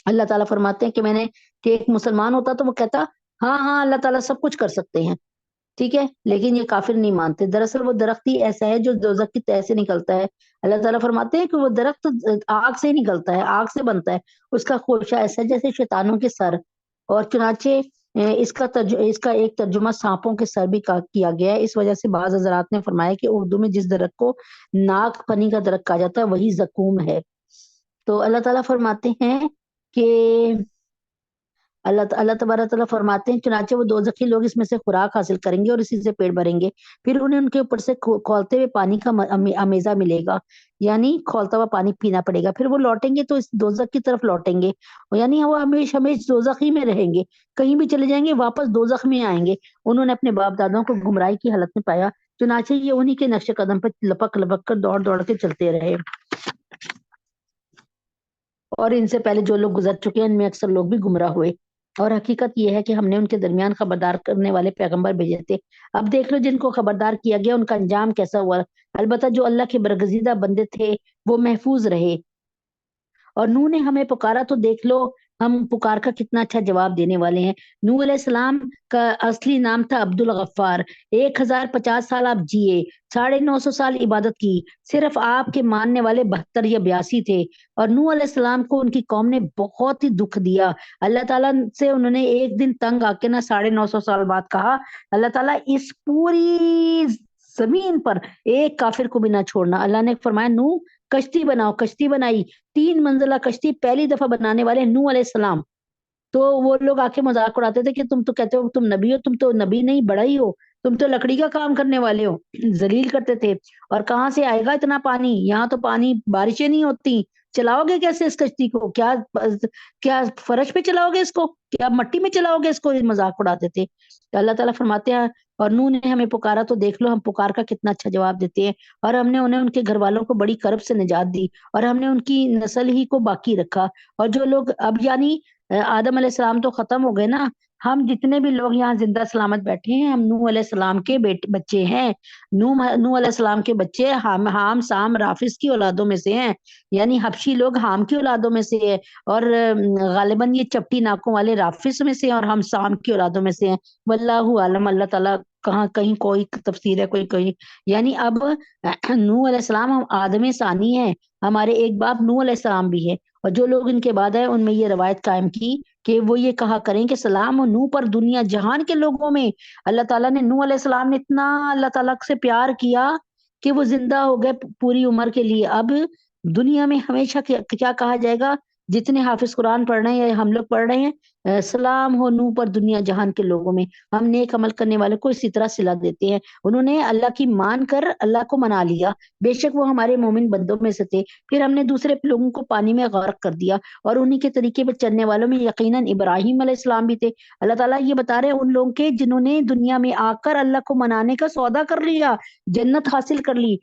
[SPEAKER 2] اللہ تعالیٰ فرماتے ہیں کہ ایک مسلمان ہوتا تو وہ کہتا ہاں ہاں اللہ تعالیٰ سب کچھ کر سکتے ہیں، ٹھیک ہے، لیکن یہ کافر نہیں مانتے، دراصل وہ درخت ہی ایسا ہے جو دوزخ کی تہ سے نکلتا ہے۔ اللہ تعالیٰ فرماتے ہیں کہ وہ درخت آگ سے ہی نکلتا ہے، آگ سے بنتا ہے، اس کا خوشہ ایسا ہے جیسے شیطانوں کے سر، اور چنانچہ اس کا ایک ترجمہ سانپوں کے سر بھی کیا گیا ہے۔ اس وجہ سے بعض حضرات نے فرمایا کہ اردو میں جس درخت کو ناک پنی کا درخت کہا جاتا ہے وہی زقوم ہے۔ تو اللہ تعالیٰ فرماتے ہیں کہ اللہ تبارک تعالیٰ فرماتے ہیں چنانچہ وہ دوزخی لوگ اس میں سے خوراک حاصل کریں گے اور اسی سے پیٹ بھریں گے، پھر انہیں ان کے اوپر سے کھولتے ہوئے پانی کا امیزہ ملے گا، یعنی کھولتا ہوا پانی پینا پڑے گا، پھر وہ لوٹیں گے تو اس دوزخ کی طرف لوٹیں گے، یعنی وہ ہمیشہ دوزخ ہی میں رہیں گے، کہیں بھی چلے جائیں گے واپس دوزخ میں آئیں گے۔ انہوں نے اپنے باپ دادوں کو گمراہی کی حالت میں پایا، چنانچہ یہ انہی کے نقش قدم پر لپک لپک کر دوڑ دوڑ کے چلتے رہے، اور ان سے پہلے جو لوگ گزر چکے ہیں ان میں اکثر لوگ بھی گمراہ ہوئے، اور حقیقت یہ ہے کہ ہم نے ان کے درمیان خبردار کرنے والے پیغمبر بھیجے تھے۔ اب دیکھ لو جن کو خبردار کیا گیا ان کا انجام کیسا ہوا، البتہ جو اللہ کے برگزیدہ بندے تھے وہ محفوظ رہے۔ اور نوح نے ہمیں پکارا تو دیکھ لو
[SPEAKER 3] ہم پکار کا کتنا اچھا جواب دینے والے ہیں۔ نوح علیہ السلام کا اصلی نام تھا عبد الغفار۔ 1050 سال آپ جیے، 950 سال عبادت کی، صرف آپ کے ماننے والے 72 یا 82 تھے۔ اور نوح علیہ السلام کو ان کی قوم نے بہت ہی دکھ دیا۔ اللہ تعالیٰ سے انہوں نے ایک دن تنگ آ کے نا 950 سال بعد کہا، اللہ تعالیٰ اس پوری زمین پر ایک کافر کو بھی نہ چھوڑنا۔ اللہ نے فرمایا نوح کشتی بناؤ، کشتی بنائی، 3 منزلہ کشتی پہلی دفعہ بنانے والے نوح علیہ السلام۔ تو وہ لوگ آ کے مذاق اڑاتے تھے کہ تم تو کہتے ہو تم نبی ہو، تم تو نبی نہیں بڑا ہی ہو، تم تو لکڑی کا کام کرنے والے ہو، ذلیل کرتے تھے۔ اور کہاں سے آئے گا اتنا پانی، یہاں تو پانی بارشیں نہیں ہوتی، چلاؤ گے کیسے اس کشتی کو، کیا فرش پہ چلاؤ گے اس کو، کیا مٹی میں چلاؤ گے اس کو، مذاق اڑاتے تھے۔ تو اللہ تعالیٰ فرماتے ہیں اور نوح نے ہمیں پکارا تو دیکھ لو ہم پکار کا کتنا اچھا جواب دیتے ہیں، اور ہم نے انہیں ان کے گھر والوں کو بڑی کرب سے نجات دی، اور ہم نے ان کی نسل ہی کو باقی رکھا۔ اور جو لوگ اب یعنی آدم علیہ السلام تو ختم ہو گئے نا، ہم جتنے بھی لوگ یہاں زندہ سلامت بیٹھے ہیں ہم نوح علیہ السلام کے بچے ہیں۔ نوح علیہ السلام کے بچے حام سام رافس کی اولادوں میں سے ہیں، یعنی حبشی لوگ حام کی اولادوں میں سے ہیں، اور غالباً یہ چپٹی ناکوں والے رافس میں سے ہیں، اور ہم سام کی اولادوں میں سے ہیں۔ واللہ عالم، اللہ تعالیٰ کہاں کہیں کوئی تفسیر ہے کوئی کہیں، یعنی اب نوح علیہ السلام ہم آدم ثانی ہیں، ہمارے ایک باپ نوح علیہ السلام بھی ہے۔ اور جو لوگ ان کے بعد ہیں ان میں یہ روایت قائم کی کہ وہ یہ کہا کریں کہ سلام و نوح پر دنیا جہان کے لوگوں میں۔ اللہ تعالیٰ نے نوح علیہ السلام نے اتنا اللہ تعالیٰ سے پیار کیا کہ وہ زندہ ہو گئے پوری عمر کے لیے۔ اب دنیا میں ہمیشہ کیا کہا جائے گا، جتنے حافظ قرآن پڑھ رہے ہیں یا ہم لوگ پڑھ رہے ہیں، سلام ہو نوح پر دنیا جہان کے لوگوں میں۔ ہم نیک عمل کرنے والے کو اسی طرح صلہ دیتے ہیں۔ انہوں نے اللہ کی مان کر اللہ کو منا لیا، بے شک وہ ہمارے مومن بندوں میں سے تھے۔ پھر ہم نے دوسرے لوگوں کو پانی میں غرق کر دیا، اور انہی کے طریقے پہ چلنے والوں میں یقیناً ابراہیم علیہ السلام بھی تھے۔ اللہ تعالیٰ یہ بتا رہے ہیں ان لوگوں کے جنہوں نے دنیا میں آ کر اللہ کو منانے کا سودا کر لیا، جنت حاصل کر لی،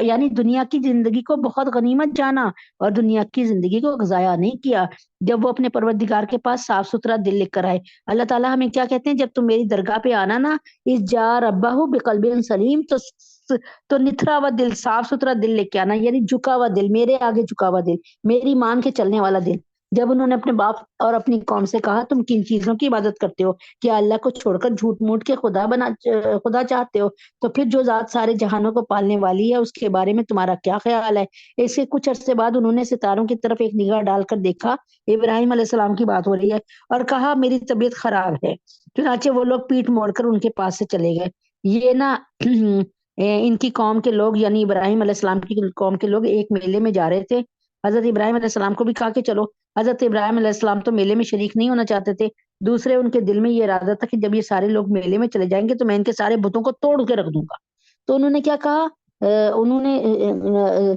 [SPEAKER 3] یعنی دنیا کی زندگی کو بہت غنیمت جانا اور دنیا کی زندگی کو ضائع نہیں کیا، جب وہ اپنے پروردگار کے پاس صاف ستھرا دل لے کر آئے۔ اللہ تعالیٰ ہمیں کیا کہتے ہیں، جب تم میری درگاہ پہ آنا نا، اس جا ربہ بقلب سلیم، تو نتھرا ہوا دل، صاف ستھرا دل لے کے آنا، یعنی جھکا ہوا دل، میرے آگے جھکا ہوا دل، میری مان کے چلنے والا دل۔ جب انہوں نے اپنے باپ اور اپنی قوم سے کہا تم کن چیزوں کی عبادت کرتے ہو، کیا اللہ کو چھوڑ کر جھوٹ موٹ کے خدا چاہتے ہو، تو پھر جو ذات سارے جہانوں کو پالنے والی ہے اس کے بارے میں تمہارا کیا خیال ہے۔ اس کے کچھ عرصے بعد انہوں نے ستاروں کی طرف ایک نگاہ ڈال کر دیکھا، ابراہیم علیہ السلام کی بات ہو رہی ہے، اور کہا میری طبیعت خراب ہے۔ چنانچہ وہ لوگ پیٹ موڑ کر ان کے پاس سے چلے گئے۔ یہ نا ان کی قوم کے لوگ یعنی ابراہیم علیہ السلام کی قوم کے لوگ ایک میلے میں جا رہے تھے۔ حضرت ابراہیم علیہ السلام کو بھی کہا کہ چلو۔ حضرت ابراہیم علیہ السلام تو میلے میں شریک نہیں ہونا چاہتے تھے، دوسرے ان کے دل میں یہ ارادہ تھا کہ جب یہ سارے لوگ میلے میں چلے جائیں گے تو میں ان کے سارے بتوں کو توڑ کے رکھ دوں گا۔ تو انہوں نے کیا کہا، انہوں نے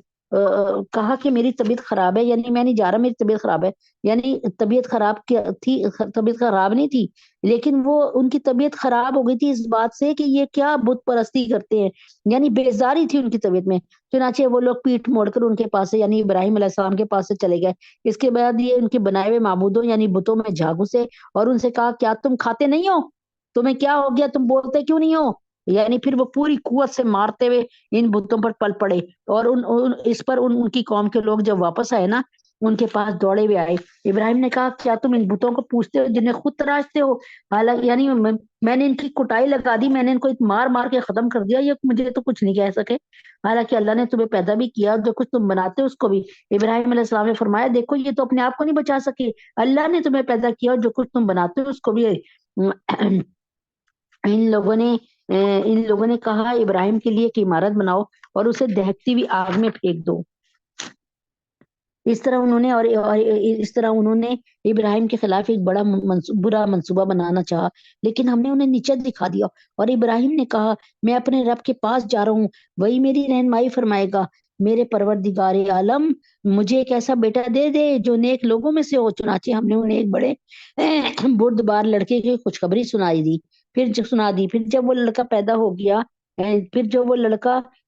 [SPEAKER 3] کہا کہ میری طبیعت خراب ہے، یعنی میں نہیں جا رہا، میری طبیعت خراب ہے، یعنی طبیعت خراب تھی، طبیعت خراب نہیں تھی، لیکن وہ ان کی طبیعت خراب ہو گئی تھی اس بات سے کہ یہ کیا بت پرستی کرتے ہیں، یعنی بیزاری تھی ان کی طبیعت میں۔ چنانچہ وہ لوگ پیٹ موڑ کر ان کے پاس سے یعنی ابراہیم علیہ السلام کے پاس سے چلے گئے۔ اس کے بعد یہ ان کے بنائے ہوئے معبودوں یعنی بتوں میں جھا گھسے اور ان سے کہا کیا تم کھاتے نہیں ہو، تمہیں کیا ہو گیا، تم بولتے کیوں نہیں ہو، یعنی پھر وہ پوری قوت سے مارتے ہوئے ان بتوں پر پل پڑے، اور اس پر ان کی قوم کے لوگ جب واپس آئے نا ان کے پاس دوڑے ہوئے آئے۔ ابراہیم نے کہا کیا تم ان بتوں کو پوچھتے ہو جنہیں خود تراشتے ہو، حالانکہ یعنی میں نے ان کی کٹائی لگا دی، میں نے ان کو مار مار کے ختم کر دیا، یہ مجھے تو کچھ نہیں کہہ سکے، حالانکہ اللہ نے تمہیں پیدا بھی کیا، جو کچھ تم بناتے ہو اس کو بھی۔ ابراہیم علیہ السلام نے فرمایا دیکھو یہ تو اپنے آپ کو نہیں بچا سکے، اللہ نے تمہیں پیدا کیا اور جو کچھ تم بناتے ہو اس کو بھی۔ ان لوگوں نے کہا ابراہیم کے لیے ایک عمارت بناؤ اور اسے دہکتی ہوئی آگ میں پھینک دو۔ اس طرح انہوں نے ابراہیم کے خلاف ایک بڑا برا منصوبہ بنانا چاہا، لیکن ہم نے انہیں نیچے دکھا دیا، اور ابراہیم نے کہا میں اپنے رب کے پاس جا رہا ہوں، وہی میری رہنمائی فرمائے گا۔ میرے پروردگار عالم مجھے ایک ایسا بیٹا دے دے جو نیک لوگوں میں سے ہو۔ چنانچہ ہم نے انہیں ایک بڑے بردبار لڑکے کی خوشخبری سنا دی۔ پھر جب وہ لڑکا پیدا ہو گیا،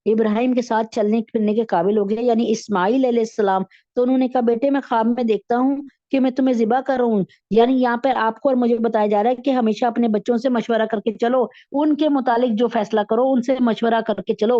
[SPEAKER 3] ابراہیم کے ساتھ چلنے پھرنے کے قابل ہو گیا یعنی اسماعیل علیہ السلام، تو انہوں نے کہا بیٹے میں خواب میں دیکھتا ہوں کہ میں تمہیں ذبح کر رہا ہوں، یعنی یہاں پہ آپ کو اور مجھے بتایا جا رہا ہے کہ ہمیشہ اپنے بچوں سے مشورہ کر کے چلو، ان کے متعلق جو فیصلہ کرو ان سے مشورہ کر کے چلو۔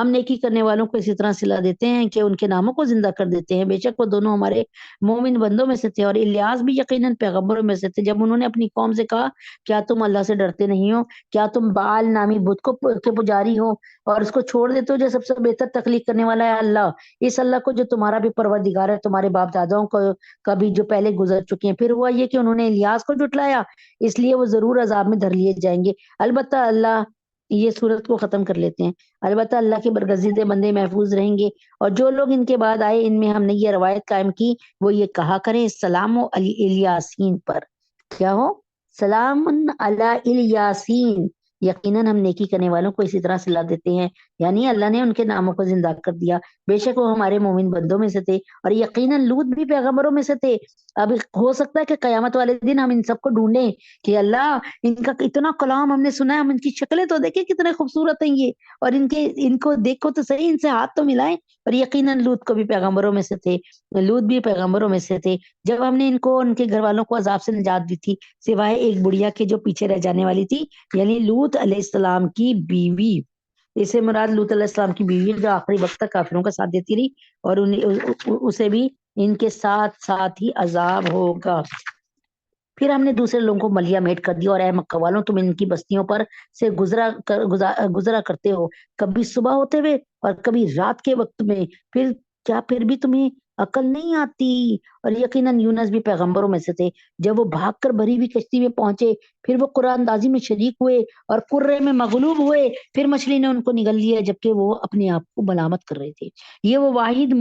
[SPEAKER 3] ہم نیکی کرنے والوں کو اسی طرح صلہ دیتے ہیں کہ ان کے ناموں کو زندہ کر دیتے ہیں۔ بے شک وہ دونوں ہمارے مومن بندوں میں سے تھے، اور الیاس بھی یقیناً پیغمبروں میں سے تھے۔ جب انہوں نے اپنی قوم سے کہا کیا تم اللہ سے ڈرتے نہیں ہو؟ کیا تم بال نامی بت کے پجاری ہو اور اس کو چھوڑ دیتے ہو جو سب سے بہتر تخلیق کرنے والا ہے اللہ، اس اللہ کو جو تمہارا بھی پروردگار ہے، تمہارے باپ داداؤں کو کبھی جو پہلے گزر چکے ہیں۔ پھر ہوا یہ کہ انہوں نے الیاس کو جھٹلایا، اس لیے وہ ضرور عذاب میں دھر لیے جائیں گے۔ البتہ اللہ، یہ صورت کو ختم کر لیتے ہیں، البتہ اللہ کے برگزیدہ بندے محفوظ رہیں گے، اور جو لوگ ان کے بعد آئے ان میں ہم نے یہ روایت قائم کی، وہ یہ کہا کریں سلام علی الیاسین پر، کیا ہو؟ سلام علی الیاسین، یقیناً ہم نیکی کرنے والوں کو اسی طرح صلہ دیتے ہیں، یعنی اللہ نے ان کے ناموں کو زندہ کر دیا۔ بے شک وہ ہمارے مومن بندوں میں سے تھے، اور یقیناً لوط بھی پیغمبروں میں سے تھے۔ اب ہو سکتا ہے کہ قیامت والے دن ہم ان سب کو ڈھونڈیں کہ اللہ، ان کا اتنا کلام ہم نے سنا ہے، ہم ان کی شکلیں تو دیکھیں کتنے خوبصورت ہیں یہ، اور ان کو دیکھو تو صحیح، ان سے ہاتھ تو ملائیں۔ اور یقیناً لوط کو بھی پیغمبروں میں سے تھے، لوط بھی پیغمبروں میں سے تھے۔ جب ہم نے ان کو ان کے گھر والوں کو عذاب سے نجات دی تھی، سوائے ایک بڑھیا کے جو پیچھے رہ جانے والی تھی، یعنی لوط علیہ السلام کی بیوی، اس سے مراد لوط علیہ السلام کی بیوی جو آخری وقت تک کافروں کا ساتھ دیتی رہی، اور اسے بھی ان کے ساتھ ساتھ ہی عذاب ہوگا۔ پھر ہم نے دوسرے لوگوں کو ملیا میٹ کر دیا، اور اے مکہ والوں، تم ان کی بستیوں پر سے گزرا کرتے ہو، کبھی صبح ہوتے ہوئے اور کبھی رات کے وقت میں، پھر بھی تمہیں عقل نہیں آتی۔ اور یقیناً یونس بھی پیغمبروں میں سے تھے۔ جب وہ بھاگ کر بھری ہوئی کشتی میں پہنچے، پھر وہ قرآن اندازی میں شریک ہوئے اور قرے میں مغلوب ہوئے، پھر مچھلی نے ان کو نگل لیا جبکہ وہ اپنے آپ کو ملامت کر رہے تھے۔ یہ وہ واحد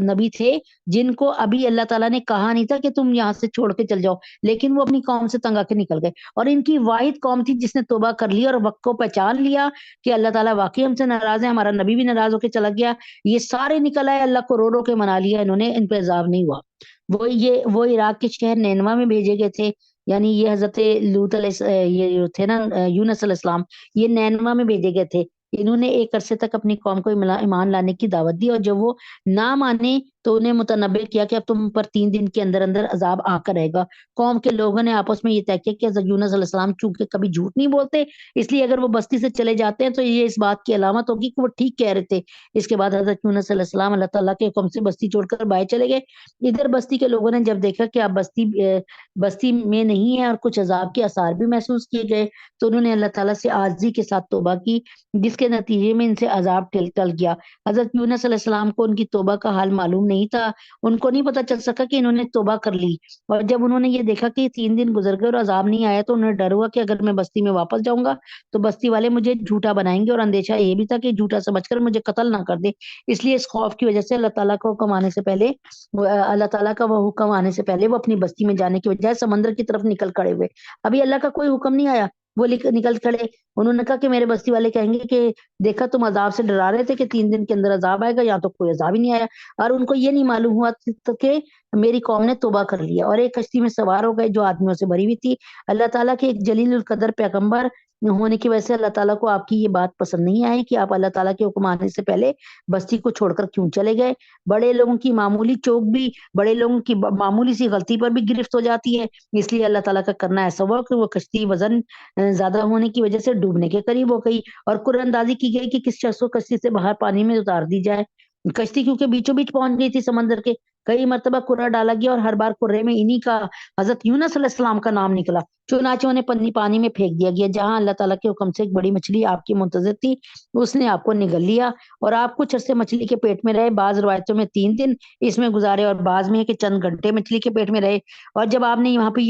[SPEAKER 3] نبی تھے جن کو ابھی اللہ تعالیٰ نے کہا نہیں تھا کہ تم یہاں سے چھوڑ کے چل جاؤ، لیکن وہ اپنی قوم سے تنگ آ کے نکل گئے، اور ان کی واحد قوم تھی جس نے توبہ کر لی اور وقت کو پہچان لیا کہ اللہ تعالیٰ واقعی ہم سے ناراض ہے، ہمارا نبی بھی ناراض ہو کے چلا گیا۔ یہ سارے نکل آئے، اللہ کو رو رو کے منا لیا انہوں نے، ان پہ عذاب نہیں ہوا۔ وہ عراق کے شہر نینوا میں بھیجے گئے تھے، یعنی یہ حضرت لوط یہ جو تھے نا، یونس علیہ السلام، یہ نینوا میں بھیجے گئے تھے۔ انہوں نے ایک عرصے تک اپنی قوم کو ایمان لانے کی دعوت دی، اور جب وہ نہ مانے تو انہیں متنبع کیا کہ اب تم پر 3 دن کے اندر اندر عذاب آ کر رہے گا۔ قوم کے لوگوں نے آپس میں یہ طے کیا کہ حضرت یونس علیہ السلام چونکہ کبھی جھوٹ نہیں بولتے، اس لیے اگر وہ بستی سے چلے جاتے ہیں تو یہ اس بات کی علامت ہوگی کہ وہ ٹھیک کہہ رہے تھے۔ اس کے بعد حضرت یونس علیہ السلام اللہ تعالیٰ کے حکم سے بستی چھوڑ کر باہر چلے گئے۔ ادھر بستی کے لوگوں نے جب دیکھا کہ آپ بستی میں نہیں ہے اور کچھ عذاب کے آثار بھی محسوس کیے گئے، تو انہوں نے اللہ تعالیٰ سے عاجزی کے ساتھ توبہ کی، جس کے نتیجے میں ان سے عذاب ٹل گیا۔ حضرت یونس علیہ السلام کو ان کی توبہ کا حال معلوم نہیں تھا، ان کو نہیں پتا چل سکا کہ انہوں نے توبہ کر لی، اور جب انہوں نے یہ دیکھا کہ 3 دن گزر گئے اور عذاب نہیں آیا تو انہیں ڈر ہوا کہ اگر میں بستی میں واپس جاؤں گا تو بستی والے مجھے جھوٹا بنائیں گے، اور اندیشہ یہ بھی تھا کہ جھوٹا سمجھ کر مجھے قتل نہ کر دے۔ اس لیے اس خوف کی وجہ سے اللہ تعالیٰ کا حکم آنے سے پہلے وہ اپنی بستی میں جانے کی بجائے سمندر کی طرف نکل کھڑے ہوئے۔ ابھی اللہ کا کوئی حکم نہیں آیا، وہ نکل کھڑے۔ انہوں نے کہا کہ میرے بستی والے کہیں گے کہ دیکھا تم عذاب سے ڈرا رہے تھے کہ 3 دن کے اندر عذاب آئے گا، یہاں تو کوئی عذاب ہی نہیں آیا۔ اور ان کو یہ نہیں معلوم ہوا کہ میری قوم نے توبہ کر لیا، اور ایک کشتی میں سوار ہو گئے جو آدمیوں سے بھری ہوئی تھی۔ اللہ تعالیٰ کے ایک جلیل القدر پیغمبر ہونے کی وجہ سے اللہ تعالیٰ کو آپ کی یہ بات پسند نہیں آئی کہ آپ اللہ تعالیٰ کے حکم آنے سے پہلے بستی کو چھوڑ کر کیوں چلے گئے۔ بڑے لوگوں کی معمولی چوک بھی بڑے لوگوں کی معمولی سی غلطی پر بھی گرفت ہو جاتی ہے، اس لیے اللہ تعالیٰ کا کرنا ایسا ہوا کہ وہ کشتی وزن زیادہ ہونے کی وجہ سے ڈوبنے کے قریب ہو گئی، اور قرآن اندازی کی گئی کہ کس شخص کو کشتی سے باہر پانی میں اتار دی جائے۔ کشتی کیونکہ بیچوں بیچ پہنچ گئی تھی سمندر کے، کئی مرتبہ قرہ ڈالا گیا اور ہر بار قرے میں انہی کا حضرت یونس علیہ السلام کا نام نکلا، چنانچہ انہیں پانی میں پھینک دیا گیا، جہاں اللہ تعالیٰ کے حکم سے ایک بڑی مچھلی آپ کی منتظر تھی، اس نے آپ کو نگل لیا، اور آپ کچھ عرصے مچھلی کے پیٹ میں رہے۔ بعض روایتوں میں 3 دن اس میں گزارے، اور بعض میں ہے کہ چند گھنٹے مچھلی کے پیٹ میں رہے۔ اور جب آپ نے وہاں پہ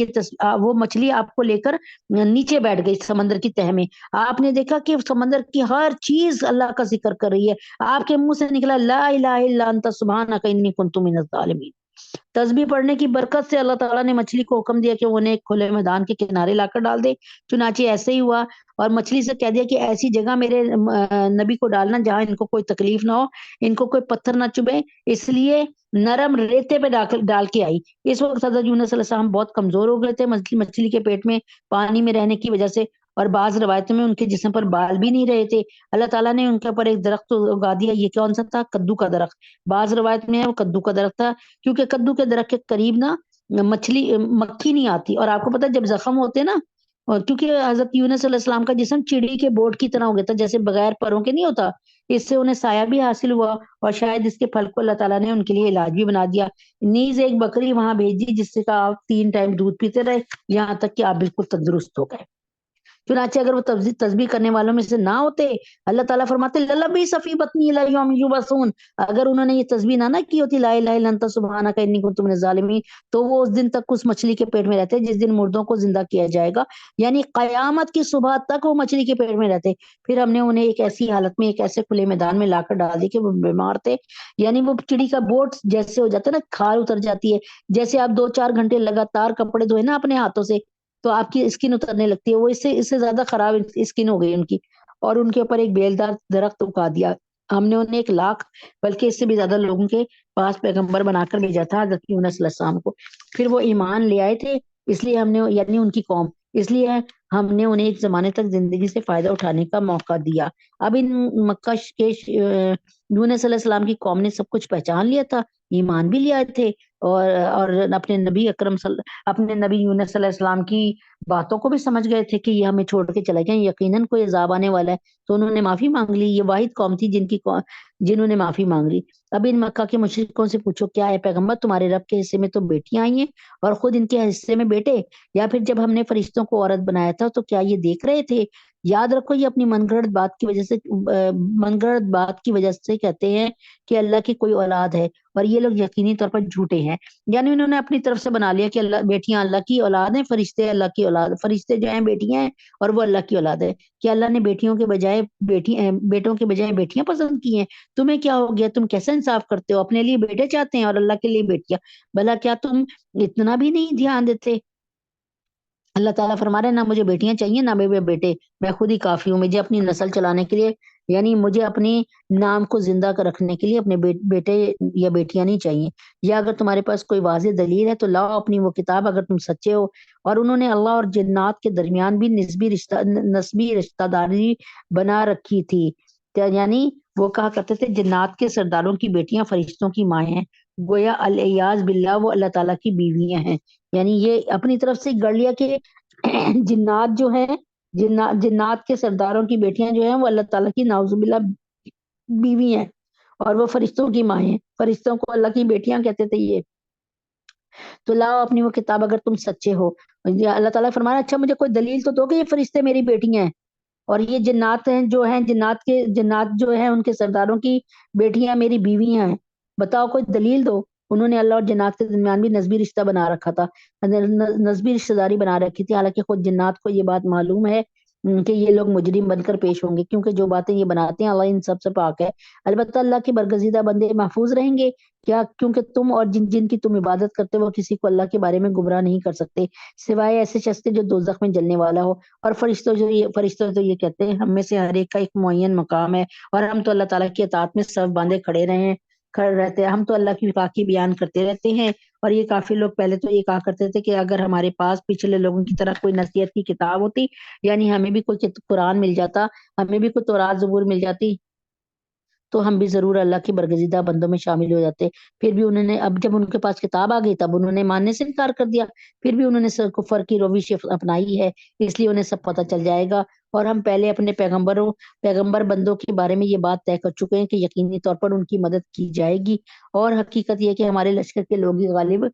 [SPEAKER 3] وہ مچھلی آپ کو لے کر نیچے بیٹھ گئی سمندر کی تہہ میں، آپ نے دیکھا کہ سمندر کی ہر چیز اللہ کا ذکر کر رہی ہے، آپ کے منہ سے نکلا لا الہ الا انت سبحانک انی کنت من الظالمین۔ تسبیح پڑھنے کی برکت سے اللہ تعالیٰ نے مچھلی کو حکم دیا کہ وہ انہیں ایک کھلے میدان کے کنارے لا کر ڈال دے، چنانچہ ایسے ہی ہوا، اور مچھلی سے کہہ دیا کہ ایسی جگہ میرے نبی کو ڈالنا جہاں ان کو کوئی تکلیف نہ ہو، ان کو کوئی پتھر نہ چبھے، اس لیے نرم ریتے پہ ڈال کے آئی۔ اس وقت حضرت یونس علیہ السلام بہت کمزور ہو گئے تھے مچھلی کے پیٹ میں پانی میں رہنے کی وجہ سے، اور بعض روایتوں میں ان کے جسم پر بال بھی نہیں رہے تھے۔ اللہ تعالیٰ نے ان کے اوپر ایک درخت اگا دیا، یہ کون سا تھا؟ کدو کا درخت۔ بعض روایت میں ہے وہ کدو کا درخت تھا، کیونکہ کدو کے درخت کے قریب نا مکھی نہیں آتی، اور آپ کو پتا جب زخم ہوتے نا، اور کیونکہ حضرت یونس علیہ السلام کا جسم چڑی کے بوٹ کی طرح ہو گیا تھا، جیسے بغیر پروں کے نہیں ہوتا، اس سے انہیں سایہ بھی حاصل ہوا اور شاید اس کے پھل کو اللہ تعالیٰ نے ان کے لیے علاج بھی بنا دیا۔ نیز ایک بکری وہاں بھیجی جس سے کہا آپ 3 ٹائم دودھ پیتے رہے یہاں تک کہ آپ بالکل تندرست ہو گئے۔ چنانچہ اگر وہ تسبیح کرنے والوں میں سے نہ ہوتے، اللہ تعالیٰ فرماتے لَلَبِثَ فِی بَطْنِهِ إِلَىٰ يَوْمِ يُبْعَثُونَ، اگر انہوں نے یہ تسبیح نہ کی ہوتی لا الہ الا انت سبحانک انی کنت من الظالمین، تو وہ اس دن تک اس مچھلی کے پیٹ میں رہتے جس دن مردوں کو زندہ کیا جائے گا، یعنی قیامت کی صبح تک وہ مچھلی کے پیٹ میں رہتے۔ پھر ہم نے انہیں ایک ایسی حالت میں ایک ایسے کھلے میدان میں لا کر ڈال دی کہ وہ بیمار تھے، یعنی وہ چڑی کا بوٹ جیسے ہو جاتا ہے نا، کھال اتر جاتی ہے، جیسے آپ 2-4 گھنٹے لگاتار کپڑے دھوئے نا اپنے ہاتھوں سے تو آپ کی اسکن اترنے لگتی ہے، وہ اس سے زیادہ خراب اسکن ہو گئی ان کی، اور ان کے اوپر ایک بیلدار درخت اگا دیا۔ ہم نے انہیں 1 لاکھ بلکہ اس سے بھی زیادہ لوگوں کے پاس پیغمبر بنا کر بھیجا تھا حضرت یونس علیہ السلام کو، پھر وہ ایمان لے آئے تھے، اس لیے ہم نے یعنی ان کی قوم، اس لیے ہم نے انہیں ایک زمانے تک زندگی سے فائدہ اٹھانے کا موقع دیا۔ اب ان مکہ کے یونس علیہ السلام کی قوم نے سب کچھ پہچان لیا تھا، ایمان بھی لے آئے تھے، اور اپنے نبی اکرم اپنے نبی یونس علیہ السلام کی باتوں کو بھی سمجھ گئے تھے کہ یہ ہمیں چھوڑ کے چلے گئے، یقیناً کوئی عذاب آنے والا ہے، تو انہوں نے معافی مانگ لی۔ یہ واحد قوم تھی جنہوں نے معافی مانگ لی۔ اب ان مکہ کے مشرکوں سے پوچھو کیا ہے پیغمبر تمہارے رب کے حصے میں تو بیٹیاں آئی ہیں اور خود ان کے حصے میں بیٹے، یا پھر جب ہم نے فرشتوں کو عورت بنایا تھا تو کیا یہ دیکھ رہے تھے؟ یاد رکھو یہ اپنی من گھڑت بات کی وجہ سے کہتے ہیں کہ اللہ کی کوئی اولاد ہے، اور یہ لوگ یقینی طور پر جھوٹے ہیں، یعنی انہوں نے اپنی طرف سے بنا لیا کہ بیٹیاں اللہ کی اولاد ہیں، فرشتے اللہ کی اولاد، فرشتے جو ہیں بیٹیاں ہیں اور وہ اللہ کی اولاد ہے۔ کہ اللہ نے بیٹوں کے بجائے بیٹیاں پسند کی ہیں؟ تمہیں کیا ہو گیا؟ تم کیسا انصاف کرتے ہو؟ اپنے لیے بیٹے چاہتے ہیں اور اللہ کے لیے بیٹیاں، بھلا کیا تم اتنا بھی نہیں دھیان دیتے؟ اللہ تعالیٰ فرما رہے ہیں نہ مجھے بیٹیاں چاہیے نہ میرے بیٹے، میں خود ہی کافی ہوں، مجھے اپنی نسل چلانے کے لیے یعنی مجھے اپنے نام کو زندہ کر رکھنے کے لیے اپنے بیٹے یا بیٹیاں نہیں چاہیے۔ یا اگر تمہارے پاس کوئی واضح دلیل ہے تو لاؤ اپنی وہ کتاب اگر تم سچے ہو۔ اور انہوں نے اللہ اور جنات کے درمیان بھی نسبی رشتہ داری بنا رکھی تھی، یعنی وہ کہا کرتے تھے جنات کے سرداروں کی بیٹیاں فرشتوں کی ماں ہیں، گویا الیاذ باللہ وہ اللہ تعالیٰ کی بیویاں ہیں، یعنی یہ اپنی طرف سے گڑھ لیا کہ جنات جو ہیں جنات کے سرداروں کی بیٹیاں جو ہیں وہ اللہ تعالیٰ کی نعوذ باللہ بیوی ہیں، اور وہ فرشتوں کی ماں ہیں، فرشتوں کو اللہ کی بیٹیاں کہتے تھے یہ۔ تو لاؤ اپنی وہ کتاب اگر تم سچے ہو۔ اللہ تعالیٰ فرما رہا ہے اچھا مجھے کوئی دلیل تو دو کہ یہ فرشتے میری بیٹیاں ہیں، اور یہ جنات ہیں جنات جو ہیں ان کے سرداروں کی بیٹیاں میری بیویاں ہیں، بتاؤ کوئی دلیل دو۔ انہوں نے اللہ اور جنات کے درمیان بھی نسبی رشتہ بنا رکھا تھا، نسبی رشتہ داری بنا رکھی تھی، حالانکہ خود جنات کو یہ بات معلوم ہے کہ یہ لوگ مجرم بن کر پیش ہوں گے، کیونکہ جو باتیں یہ بناتے ہیں اللہ ان سب سے پاک ہے۔ البتہ اللہ کے برگزیدہ بندے محفوظ رہیں گے کیا؟ کیونکہ تم اور جن کی تم عبادت کرتے ہو وہ کسی کو اللہ کے بارے میں گمراہ نہیں کر سکتے سوائے ایسے شخص کے جو دوزخ میں جلنے والا ہو۔ اور فرشتوں تو یہ کہتے ہیں ہم میں سے ہر ایک کا ایک معین مقام ہے، اور ہم تو اللہ تعالیٰ کی اطاعت میں صف باندھے کھڑے رہتے ہیں، ہم تو اللہ کی پاکی بیان کرتے رہتے ہیں۔ اور یہ کافی لوگ پہلے تو یہ کہا کرتے تھے کہ اگر ہمارے پاس پچھلے لوگوں کی طرح کوئی نصیحت کی کتاب ہوتی، یعنی ہمیں بھی کوئی قرآن مل جاتا، ہمیں بھی کوئی تورات زبور مل جاتی، تو ہم بھی ضرور اللہ کے برگزیدہ بندوں میں شامل ہو جاتے۔ پھر بھی انہوں نے اب جب ان کے پاس کتاب آ گئی تب انہوں نے ماننے سے انکار کر دیا، پھر بھی انہوں نے کفر کی روش اپنائی ہے، اس لیے انہیں سب پتہ چل جائے گا۔ اور ہم پہلے اپنے پیغمبر بندوں کے بارے میں یہ بات طے کر چکے ہیں کہ یقینی طور پر ان کی مدد کی جائے گی، اور حقیقت یہ کہ ہمارے لشکر کے لوگ ہی غالب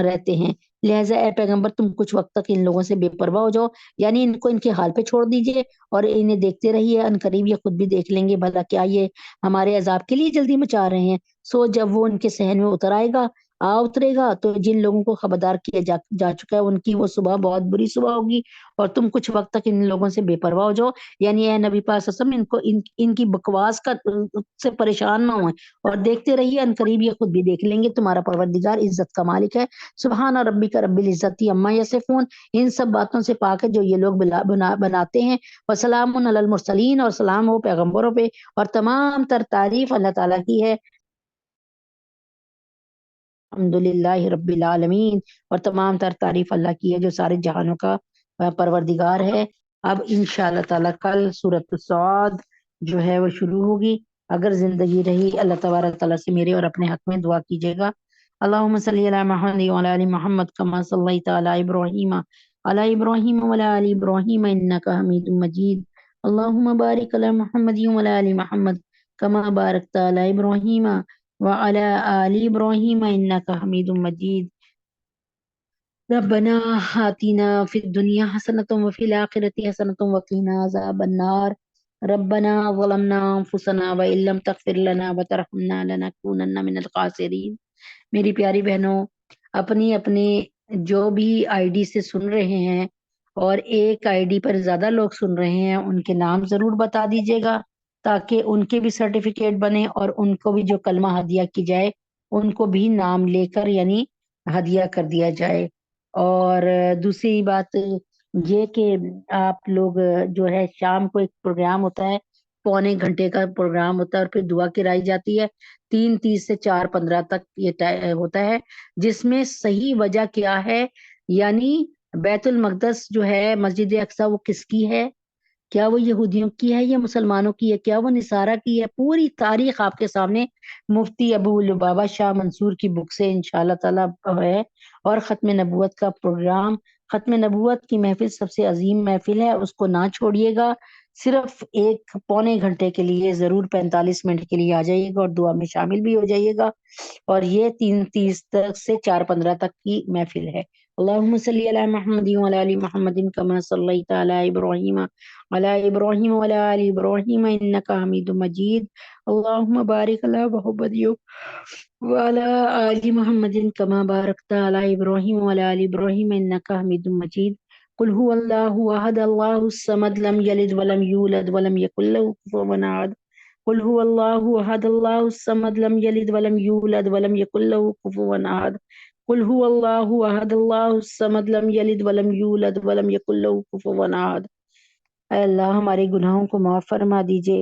[SPEAKER 3] رہتے ہیں۔ لہٰذا اے پیغمبر تم کچھ وقت تک ان لوگوں سے بے پرواہ ہو جاؤ، یعنی ان کو ان کے حال پہ چھوڑ دیجئے اور انہیں دیکھتے رہیے، ان قریب یہ خود بھی دیکھ لیں گے بھلا کیا یہ ہمارے عذاب کے لیے جلدی مچا رہے ہیں۔ سو جب وہ ان کے صحن میں اترے گا تو جن لوگوں کو خبردار کیا جا چکا ہے ان کی وہ صبح بہت بری صبح ہوگی، اور تم کچھ وقت تک ان لوگوں سے بے پرواہ ہو جاؤ، یعنی اے نبی پاک صلی اللہ علیہ وسلم ان کی بکواس سے پریشان نہ ہوئیں، اور دیکھتے رہیے ان قریب یہ خود بھی دیکھ لیں گے، تمہارا پروردگار عزت کا مالک ہے۔ سبحان ربک رب العزت عما یصفون، ان سب باتوں سے پاک ہے جو یہ لوگ بناتے ہیں، وسلام علی المرسلین، اور سلام ہو پیغمبروں پہ، اور تمام تر تعریف اللہ تعالیٰ کی ہے، الحمدللہ رب العالمین، اور تمام تر تعریف اللہ کی ہے جو سارے جہانوں کا پروردگار ہے۔ اب انشاءاللہ تعالیٰ کل سورۃ الصاد جو ہے وہ شروع ہوگی، اگر زندگی رہی اللہ تبارک تعالیٰ سے میرے اور اپنے حق میں دعا کیجیے گا۔ اللہم صلی علی محمد وعلی آل محمد کما صلیت علی ابراہیم وعلی آل ابراہیم انک حمید مجید۔ اللهم بارك على محمد وعلى آل محمد كما باركت على إبراهيم وعلى آل إبراهيم إنك حميد مجيد. ربنا آتنا في الدنيا حسنة وفي الآخرة حسنة وقنا عذاب النار. ربنا ظلمنا أنفسنا وإن لم تغفر لنا وترحمنا لنكونن من الخاسرين. میری پیاری بہنوں، اپنی اپنی جو بھی آئی ڈی سے سن رہے ہیں اور ایک آئی ڈی پر زیادہ لوگ سن رہے ہیں، ان کے نام ضرور بتا دیجیے گا تاکہ ان کے بھی سرٹیفکیٹ بنے اور ان کو بھی جو کلمہ ہدیہ کی جائے ان کو بھی نام لے کر یعنی ہدیہ کر دیا جائے۔ اور دوسری بات یہ کہ آپ لوگ جو ہے شام کو ایک پروگرام ہوتا ہے، 1.25 گھنٹے کا پروگرام ہوتا ہے اور پھر دعا کرائی جاتی ہے 3:30 سے 4:15 تک یہ ہوتا ہے، جس میں صحیح وجہ کیا ہے، یعنی بیت المقدس جو ہے مسجد اقصی وہ کس کی ہے، کیا وہ یہودیوں کی ہے یا مسلمانوں کی ہے، کیا وہ نصارہ کی ہے، پوری تاریخ آپ کے سامنے مفتی ابو لبابہ شاہ منصور کی بک سے انشاءاللہ تعالیٰ ہے۔ اور ختم نبوت کا پروگرام، ختم نبوت کی محفل سب سے عظیم محفل ہے، اس کو نہ چھوڑیے گا۔ صرف 1.25 گھنٹے کے لیے ضرور 45 منٹ کے لیے آ جائیے گا اور دعا میں شامل بھی ہو جائیے گا۔ اور یہ 3:30 تک سے 4:15 تک کی محفل ہے۔ اللہم صلی علی محمد وعلی آل محمد کما صلیت علی ابراہیم وعلی ابراہیم وعلی آل ابراہیم انک حمید مجید۔ اللہم بارک علی محمد وعلی آل محمد کما بارکت علی ابراہیم وعلی آل ابراہیم انک حمید مجید۔ قل هو اللہ احد اللہ الصمد لم یلد ولم یولد ولم یکن له کفوا احد۔ قل هو اللہ احد اللہ الصمد لم یلد ولم یولد ولم یکن له کفوا احد۔ قل هو اللہ احد اللہ الصمد لم یلد ولم یولد ولم یکن له کفوا احد۔ اے اللہ ہمارے گناہوں کو معاف فرما دیجئے،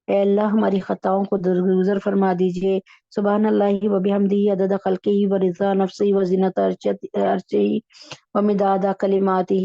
[SPEAKER 3] اے اللہ ہماری خطاؤں کو درگزر فرما دیجئے۔ سبحان اللہ و بحمدہ عدد خلقہ و رضا نفسہ و زینت عرشہ و مداد کلماتہ۔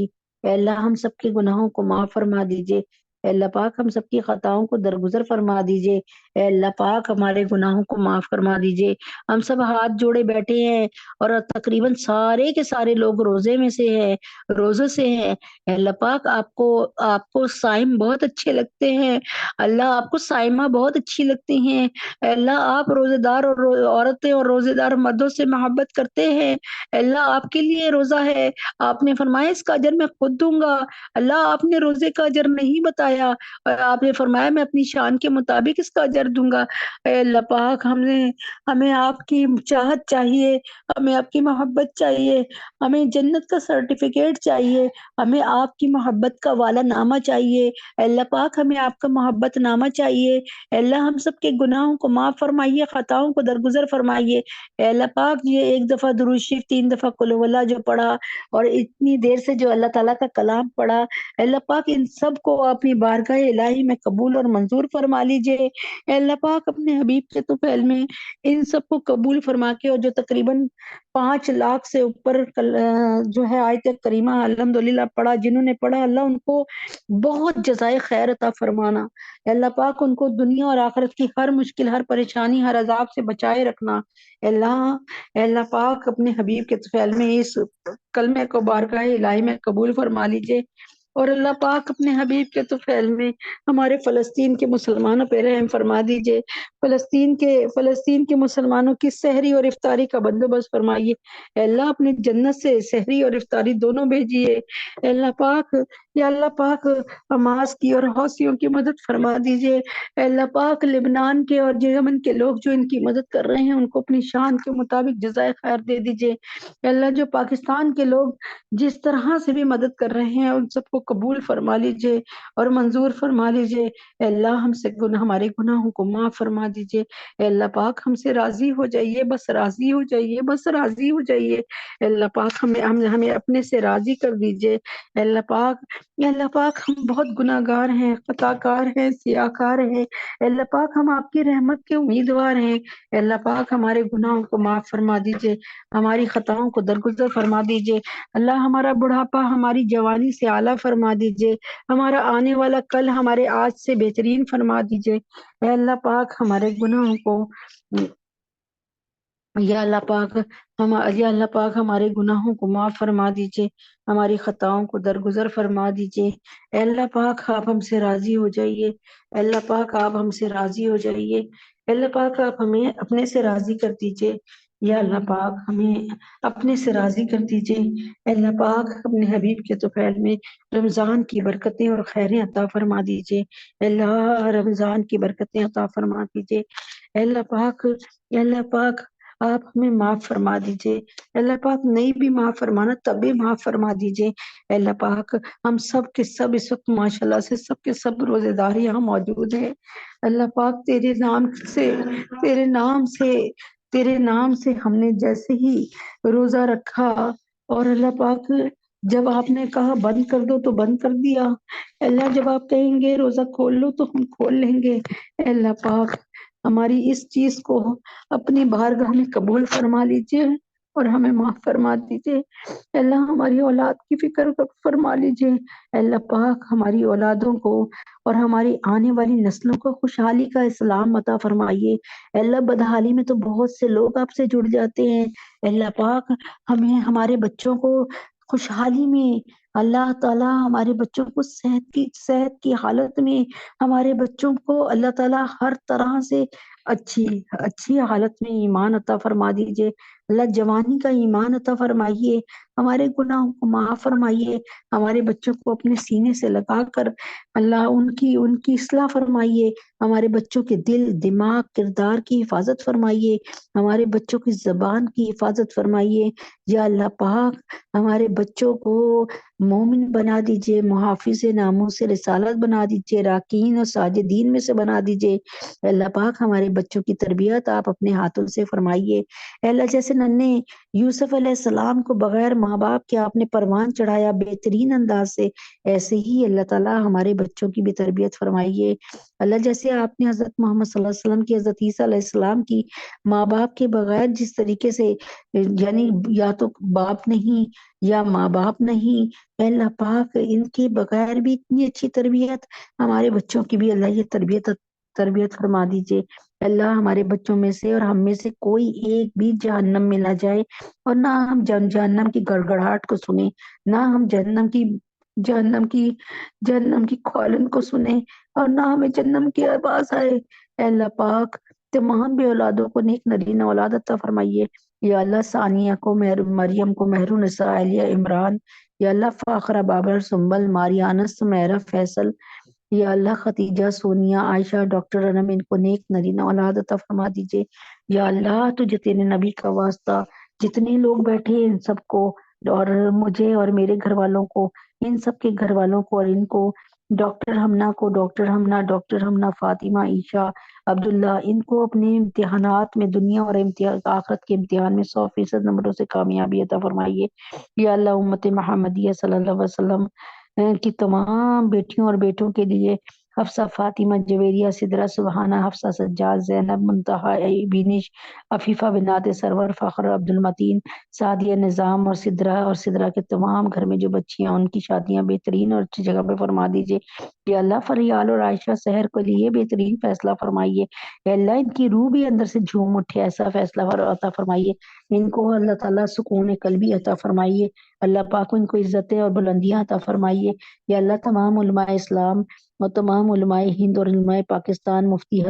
[SPEAKER 3] اے اللہ ہم سب کے گناہوں کو معاف فرما دیجئے، اے اللہ پاک ہم سب کی خطاؤں کو درگزر فرما دیجئے، اے اللہ پاک ہمارے گناہوں کو معاف فرما دیجئے۔ ہم سب ہاتھ جوڑے بیٹھے ہیں اور تقریباً سارے کے سارے لوگ روزے میں سے ہیں، روزے سے ہیں۔ اے اللہ پاک آپ کو صائم بہت اچھے لگتے ہیں، اللہ آپ کو صائمہ بہت اچھی لگتی ہیں۔ اے اللہ آپ روزے دار اور عورتیں اور روزے دار مردوں سے محبت کرتے ہیں۔ اے اللہ آپ کے لیے روزہ ہے، آپ نے فرمایا اس کا اجر میں خود دوں گا۔ اللہ آپ نے روزے کا اجر نہیں بتایا اور آپ نے فرمایا میں اپنی شان کے مطابق اس کا اجر دوں گا۔ اے اللہ پاک ہمیں آپ کی چاہت چاہیے، ہمیں آپ کی محبت چاہیے، ہمیں جنت کا سرٹیفکیٹ چاہیے، ہمیں آپ کی محبت کا والا نامہ چاہیے۔ اے اللہ پاک ہمیں آپ کا محبت نامہ چاہیے۔ اے اللہ ہم سب کے گناہوں کو معاف فرمائیے، خطاؤں کو درگزر فرمائیے۔ اے اللہ پاک یہ 1 دفعہ درود شریف 3 دفعہ قل هو اللہ جو پڑھا اور اتنی دیر سے جو اللہ تعالیٰ کا کلام پڑھا، اے اللہ پاک ان سب کو اپنی بارگاہ الہی میں قبول اور منظور فرما لیجئے۔ اے اللہ پاک اپنے حبیب کے طفیل میں ان سب کو قبول فرما کے، اور جو تقریباً 5 لاکھ سے اوپر جو ہے آیت کریمہ الحمدللہ پڑھا، جنہوں نے پڑھا، اللہ ان کو بہت جزائے خیر عطا فرمانا۔ اے اللہ پاک ان کو دنیا اور آخرت کی ہر مشکل، ہر پریشانی، ہر عذاب سے بچائے رکھنا۔ اے اللہ پاک اپنے حبیب کے طفیل میں اس کلمے کو بارگاہ الہی میں قبول فرما لیجئے، اور اللہ پاک اپنے حبیب کے طفیل میں ہمارے فلسطین کے مسلمانوں پہ رحم فرما دیجئے۔ فلسطین کے مسلمانوں کی سحری اور افطاری کا بندوبست فرمائیے۔ اے اللہ اپنے جنت سے سحری اور افطاری دونوں بھیجیے۔ اے اللہ پاک، یا اللہ پاک حماس کی اور حوثیوں کی مدد فرما دیجئے۔ اے اللہ پاک لبنان کے اور یمن کے لوگ جو ان کی مدد کر رہے ہیں ان کو اپنی شان کے مطابق جزائے خیر دے دیجئے۔ اے اللہ جو پاکستان کے لوگ جس طرح سے بھی مدد کر رہے ہیں ان سب کو قبول فرما لیجئے اور منظور فرما لیجئے۔ اے اللہ ہمارے گناہوں کو معاف فرما دیجئے۔ اے اللہ پاک ہم سے راضی ہو جائیے، بس راضی ہو جائیے، بس راضی ہو جائیے۔ اے اللہ پاک ہمیں اپنے سے راضی کر دیجئے۔ اے اللہ پاک ہم بہت گناہ گار ہیں، خطا کار ہیں، سیاہ کار ہیں۔ اے اللہ پاک ہم آپ کی رحمت کے امیدوار ہیں۔ اے اللہ پاک ہمارے گناہوں کو معاف فرما دیجئے، ہماری خطاؤں کو درگزر فرما دیجئے۔ اللہ ہمارا بڑھاپا ہماری جوانی سے اعلیٰ فرما دیجئے، ہمارا آنے والا کل ہمارے آج سے بہترین فرما دیجئے۔ اے اللہ پاک ہمارے گناہوں کو
[SPEAKER 2] یا اللہ پاک یا اللہ پاک ہمارے گناہوں کو معاف فرما دیجیے، ہماری خطاؤں کو درگزر فرما دیجیے۔ اے اللہ پاک آپ ہم سے راضی ہو جائیے، اے اللہ پاک آپ ہم سے راضی ہو جائیے، اے اللہ پاک آپ ہمیں اپنے سے راضی کر دیجیے، یا اللہ پاک ہمیں اپنے سے راضی کر دیجیے۔ اے اللہ پاک اپنے حبیب کے طفیل میں رمضان کی برکتیں اور خیریں عطا فرما دیجیے، اے اللہ رمضان کی برکتیں عطا فرما دیجیے۔ اے اللہ پاک، اے اللہ پاک آپ ہمیں معاف فرما دیجیے، اللہ پاک نہیں بھی معاف فرمانا تب بھی معاف فرما دیجیے۔ اللہ پاک ہم سب کے سب اس وقت ماشاءاللہ سے سب کے سب روزے دار یہاں موجود ہیں، اللہ پاک تیرے نام سے تیرے نام سے تیرے نام سے ہم نے جیسے ہی روزہ رکھا اور اللہ پاک جب آپ نے کہا بند کر دو تو بند کر دیا، اللہ جب آپ کہیں گے روزہ کھول لو تو ہم کھول لیں گے۔ اللہ پاک ہماری اس چیز کو اپنی بارگاہ میں قبول فرما لیجیے اور ہمیں معاف فرما دیجیے۔ اللہ ہماری اولاد کی فکر فرما لیجیے، اللہ پاک ہماری اولادوں کو اور ہماری آنے والی نسلوں کو خوشحالی کا اسلام عطا فرمائیے۔ اللہ بدحالی میں تو بہت سے لوگ آپ سے جڑ جاتے ہیں، اللہ پاک ہمیں ہمارے بچوں کو خوشحالی میں، اللہ تعالیٰ ہمارے بچوں کو صحت کی حالت میں، ہمارے بچوں کو اللہ تعالیٰ ہر طرح سے اچھی حالت میں ایمان عطا فرما دیجیے۔ اللہ جوانی کا ایمان عطا فرمائیے، ہمارے گناہوں کو معاف فرمائیے، ہمارے بچوں کو اپنے سینے سے لگا کر اللہ ان کی اصلاح فرمائیے، ہمارے بچوں کے دل دماغ کردار کی حفاظت فرمائیے، ہمارے بچوں کی زبان کی حفاظت فرمائیے۔ یا اللہ پاک ہمارے بچوں کو مومن بنا دیجیے، محافظ ناموس رسالت بنا دیجیے، راکین اور ساجدین میں سے بنا دیجیے۔ اللہ پاک ہمارے بچوں کی تربیت آپ اپنے ہاتھوں سے فرمائیے۔ اے اللہ جیسے ننھے یوسف علیہ السلام کو بغیر ماں باپ کے آپ نے پروان چڑھایا بہترین انداز سے، ایسے ہی اللہ تعالیٰ ہمارے بچوں کی بھی تربیت فرمائیے۔ اللہ جیسے آپ نے حضرت محمد صلی اللہ علیہ وسلم کی حضرت عیسیٰ علیہ السلام کی ماں باپ کے بغیر جس طریقے سے، یعنی یا تو باپ نہیں یا ماں باپ نہیں، اے اللہ پاک ان کے بغیر بھی اتنی اچھی تربیت ہمارے بچوں کی بھی اللہ یہ تربیت فرما دیجیے۔ اللہ ہمارے بچوں میں سے اور ہم میں سے کوئی ایک بھی جہنم میں نہ جائے، اور نہ ہم جہنم کی گڑگڑاہٹ کو سنیں، نہ ہم جہنم کی کھولن کو سنیں، اور نہ ہمیں جہنم کی آواز آئے۔ اے اللہ پاک تمام بے اولادوں کو نیک نرینہ اولاد عطا فرمائیے۔ یا اللہ ثانیہ کو مریم کو مہر النساء علیہ عمران، یا اللہ فاخرہ بابر سنبل ماریانس سمیرہ فیصل، یا اللہ ختیجہ سونیا عائشہ ڈاکٹر انم ان کو نیک نرینہ اولاد عطا فرما دیجیے۔ یا اللہ تجھے تیرے نبی کا واسطہ جتنے لوگ بیٹھے ہیں ان سب کو، اور مجھے اور میرے گھر والوں کو، ان سب کے گھر والوں کو، اور ان کو ڈاکٹر ہمنا فاطمہ عائشہ عبداللہ، ان کو اپنے امتحانات میں دنیا اور آخرت کے امتحان میں 100% نمبروں سے کامیابی عطا فرمائیے۔ یا اللہ امت محمدیہ صلی اللہ علیہ وسلم کی تمام بیٹیوں اور بیٹوں کے لیے حفصہ فاطمہ جویریہ سدرہ سبحانہ حفصہ سجاد زینب منتہا بینش عفیفہ بنات سرور فخر عبد المتین سعدیہ نظام اور سدرہ کے تمام گھر میں جو بچیاں ان کی شادیاں بہترین اور اچھی جگہ پہ فرما دیجیے۔ یا اللہ فریال اور عائشہ سحر کے لیے بہترین فیصلہ فرمائیے۔ یا اللہ ان کی روح بھی اندر سے جھوم اٹھے ایسا فیصلہ عطا فرمائیے، ان کو اللہ تعالیٰ سکون قلبی عطا فرمائیے، اللہ پاک ان کو عزتیں اور بلندیاں عطا فرمائیے۔ یا اللہ تمام علماء اسلام اور تمام علماء ہند اور علماء پاکستان، مفتی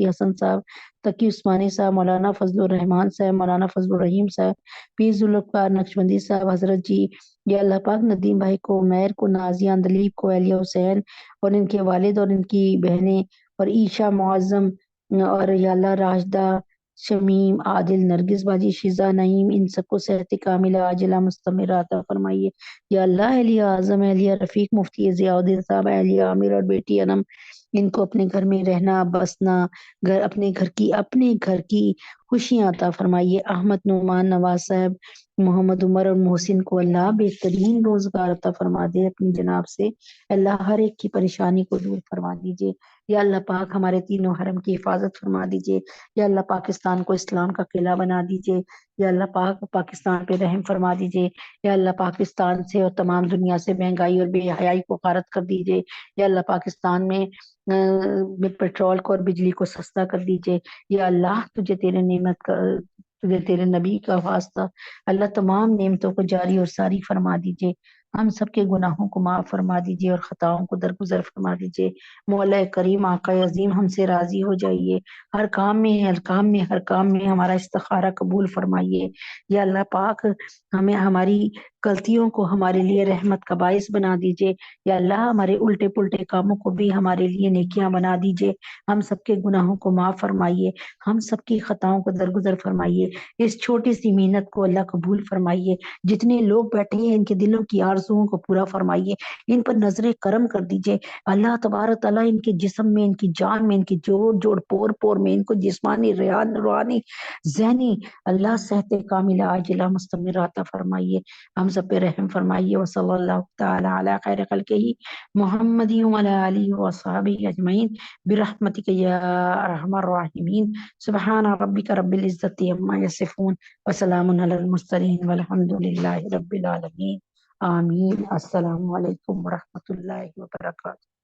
[SPEAKER 2] حسن صاحب، تقی عثمانی صاحب، مولانا فضل الرحمان صاحب، مولانا فضل الرحیم صاحب، پیر ذوالفقار نقشبندی صاحب حضرت جی، یا اللہ پاک ندیم بھائی کو، عمیر کو، نازیہ اندلیب کو، اہلیہ حسین اور ان کے والد اور ان کی بہنیں، اور عیشا معظم، اور یا اللہ راشدہ شمیم عادل نرگس باجی شیزا نعیم، ان سب کو صحت کاملہ عاجلہ مستمرہ عطا فرمائیے۔ یا اللہ اہلیہ اعظم اہلیہ رفیق مفتی ضیاء الدین صاحب، اہلیہ عامر اور بیٹی انم، ان کو اپنے گھر میں رہنا بسنا، اپنے گھر کی خوشیاں عطا فرمائیے۔ احمد نعمان نواز صاحب، محمد عمر اور محسن کو اللہ بہترین روزگار عطا فرما دے اپنی جناب سے، اللہ ہر ایک کی پریشانی کو دور فرما دیجیے۔ یا اللہ پاک ہمارے تینوں حرم کی حفاظت فرما دیجیے۔ یا اللہ پاکستان کو اسلام کا قلعہ بنا دیجیے۔ یا اللہ پاک پاکستان پہ رحم فرما دیجیے۔ یا اللہ پاکستان سے اور تمام دنیا سے مہنگائی اور بے حیائی کو غارت کر دیجیے۔ یا اللہ پاکستان میں پیٹرول کو اور بجلی کو سستا کر دیجیے۔ یا اللہ تجھے تیرے
[SPEAKER 3] نعمت کا تجھے تیرے نبی کا واسطہ اللہ تمام نعمتوں کو جاری اور ساری فرما دیجئے، ہم سب کے گناہوں کو معاف فرما دیجئے اور خطاؤں کو درگزر فرما دیجئے۔ مولا کریم آقا عظیم ہم سے راضی ہو جائیے، ہر کام میں ہر کام میں ہمارا استخارہ قبول فرمائیے۔ یا اللہ پاک ہمیں ہماری غلطیوں کو ہمارے لیے رحمت کا باعث بنا دیجئے، یا اللہ ہمارے الٹے پلٹے کاموں کو بھی ہمارے لیے نیکیاں بنا دیجئے، ہم سب کے گناہوں کو معاف فرمائیے، ہم سب کی خطاؤں کو درگزر فرمائیے، اس چھوٹی سی محنت کو اللہ قبول فرمائیے، جتنے لوگ بیٹھے ہیں ان کے دلوں کی آرزوؤں کو پورا فرمائیے، ان پر نظر کرم کر دیجئے اللہ تبارک تعالیٰ، ان کے جسم میں، ان کی جان میں، ان کی جوڑ جوڑ پور پور میں ان کو جسمانی روحانی ذہنی اللہ صحت کاملہ عاجلہ مستمرہ عطا فرمائیے، ہم سب پہ رحم فرمائیے۔ وصلی اللہ تعالی علی خیر خلقہ محمد وعلی آلہ وصحبہ اجمعین برحمتک یا ارحم الراحمین۔ سبحان ربک رب العزت عما یصفون وسلام علی المرسلین والحمد للہ رب العالمین، آمین۔ السلام علیکم ورحمۃ اللہ وبرکاتہ۔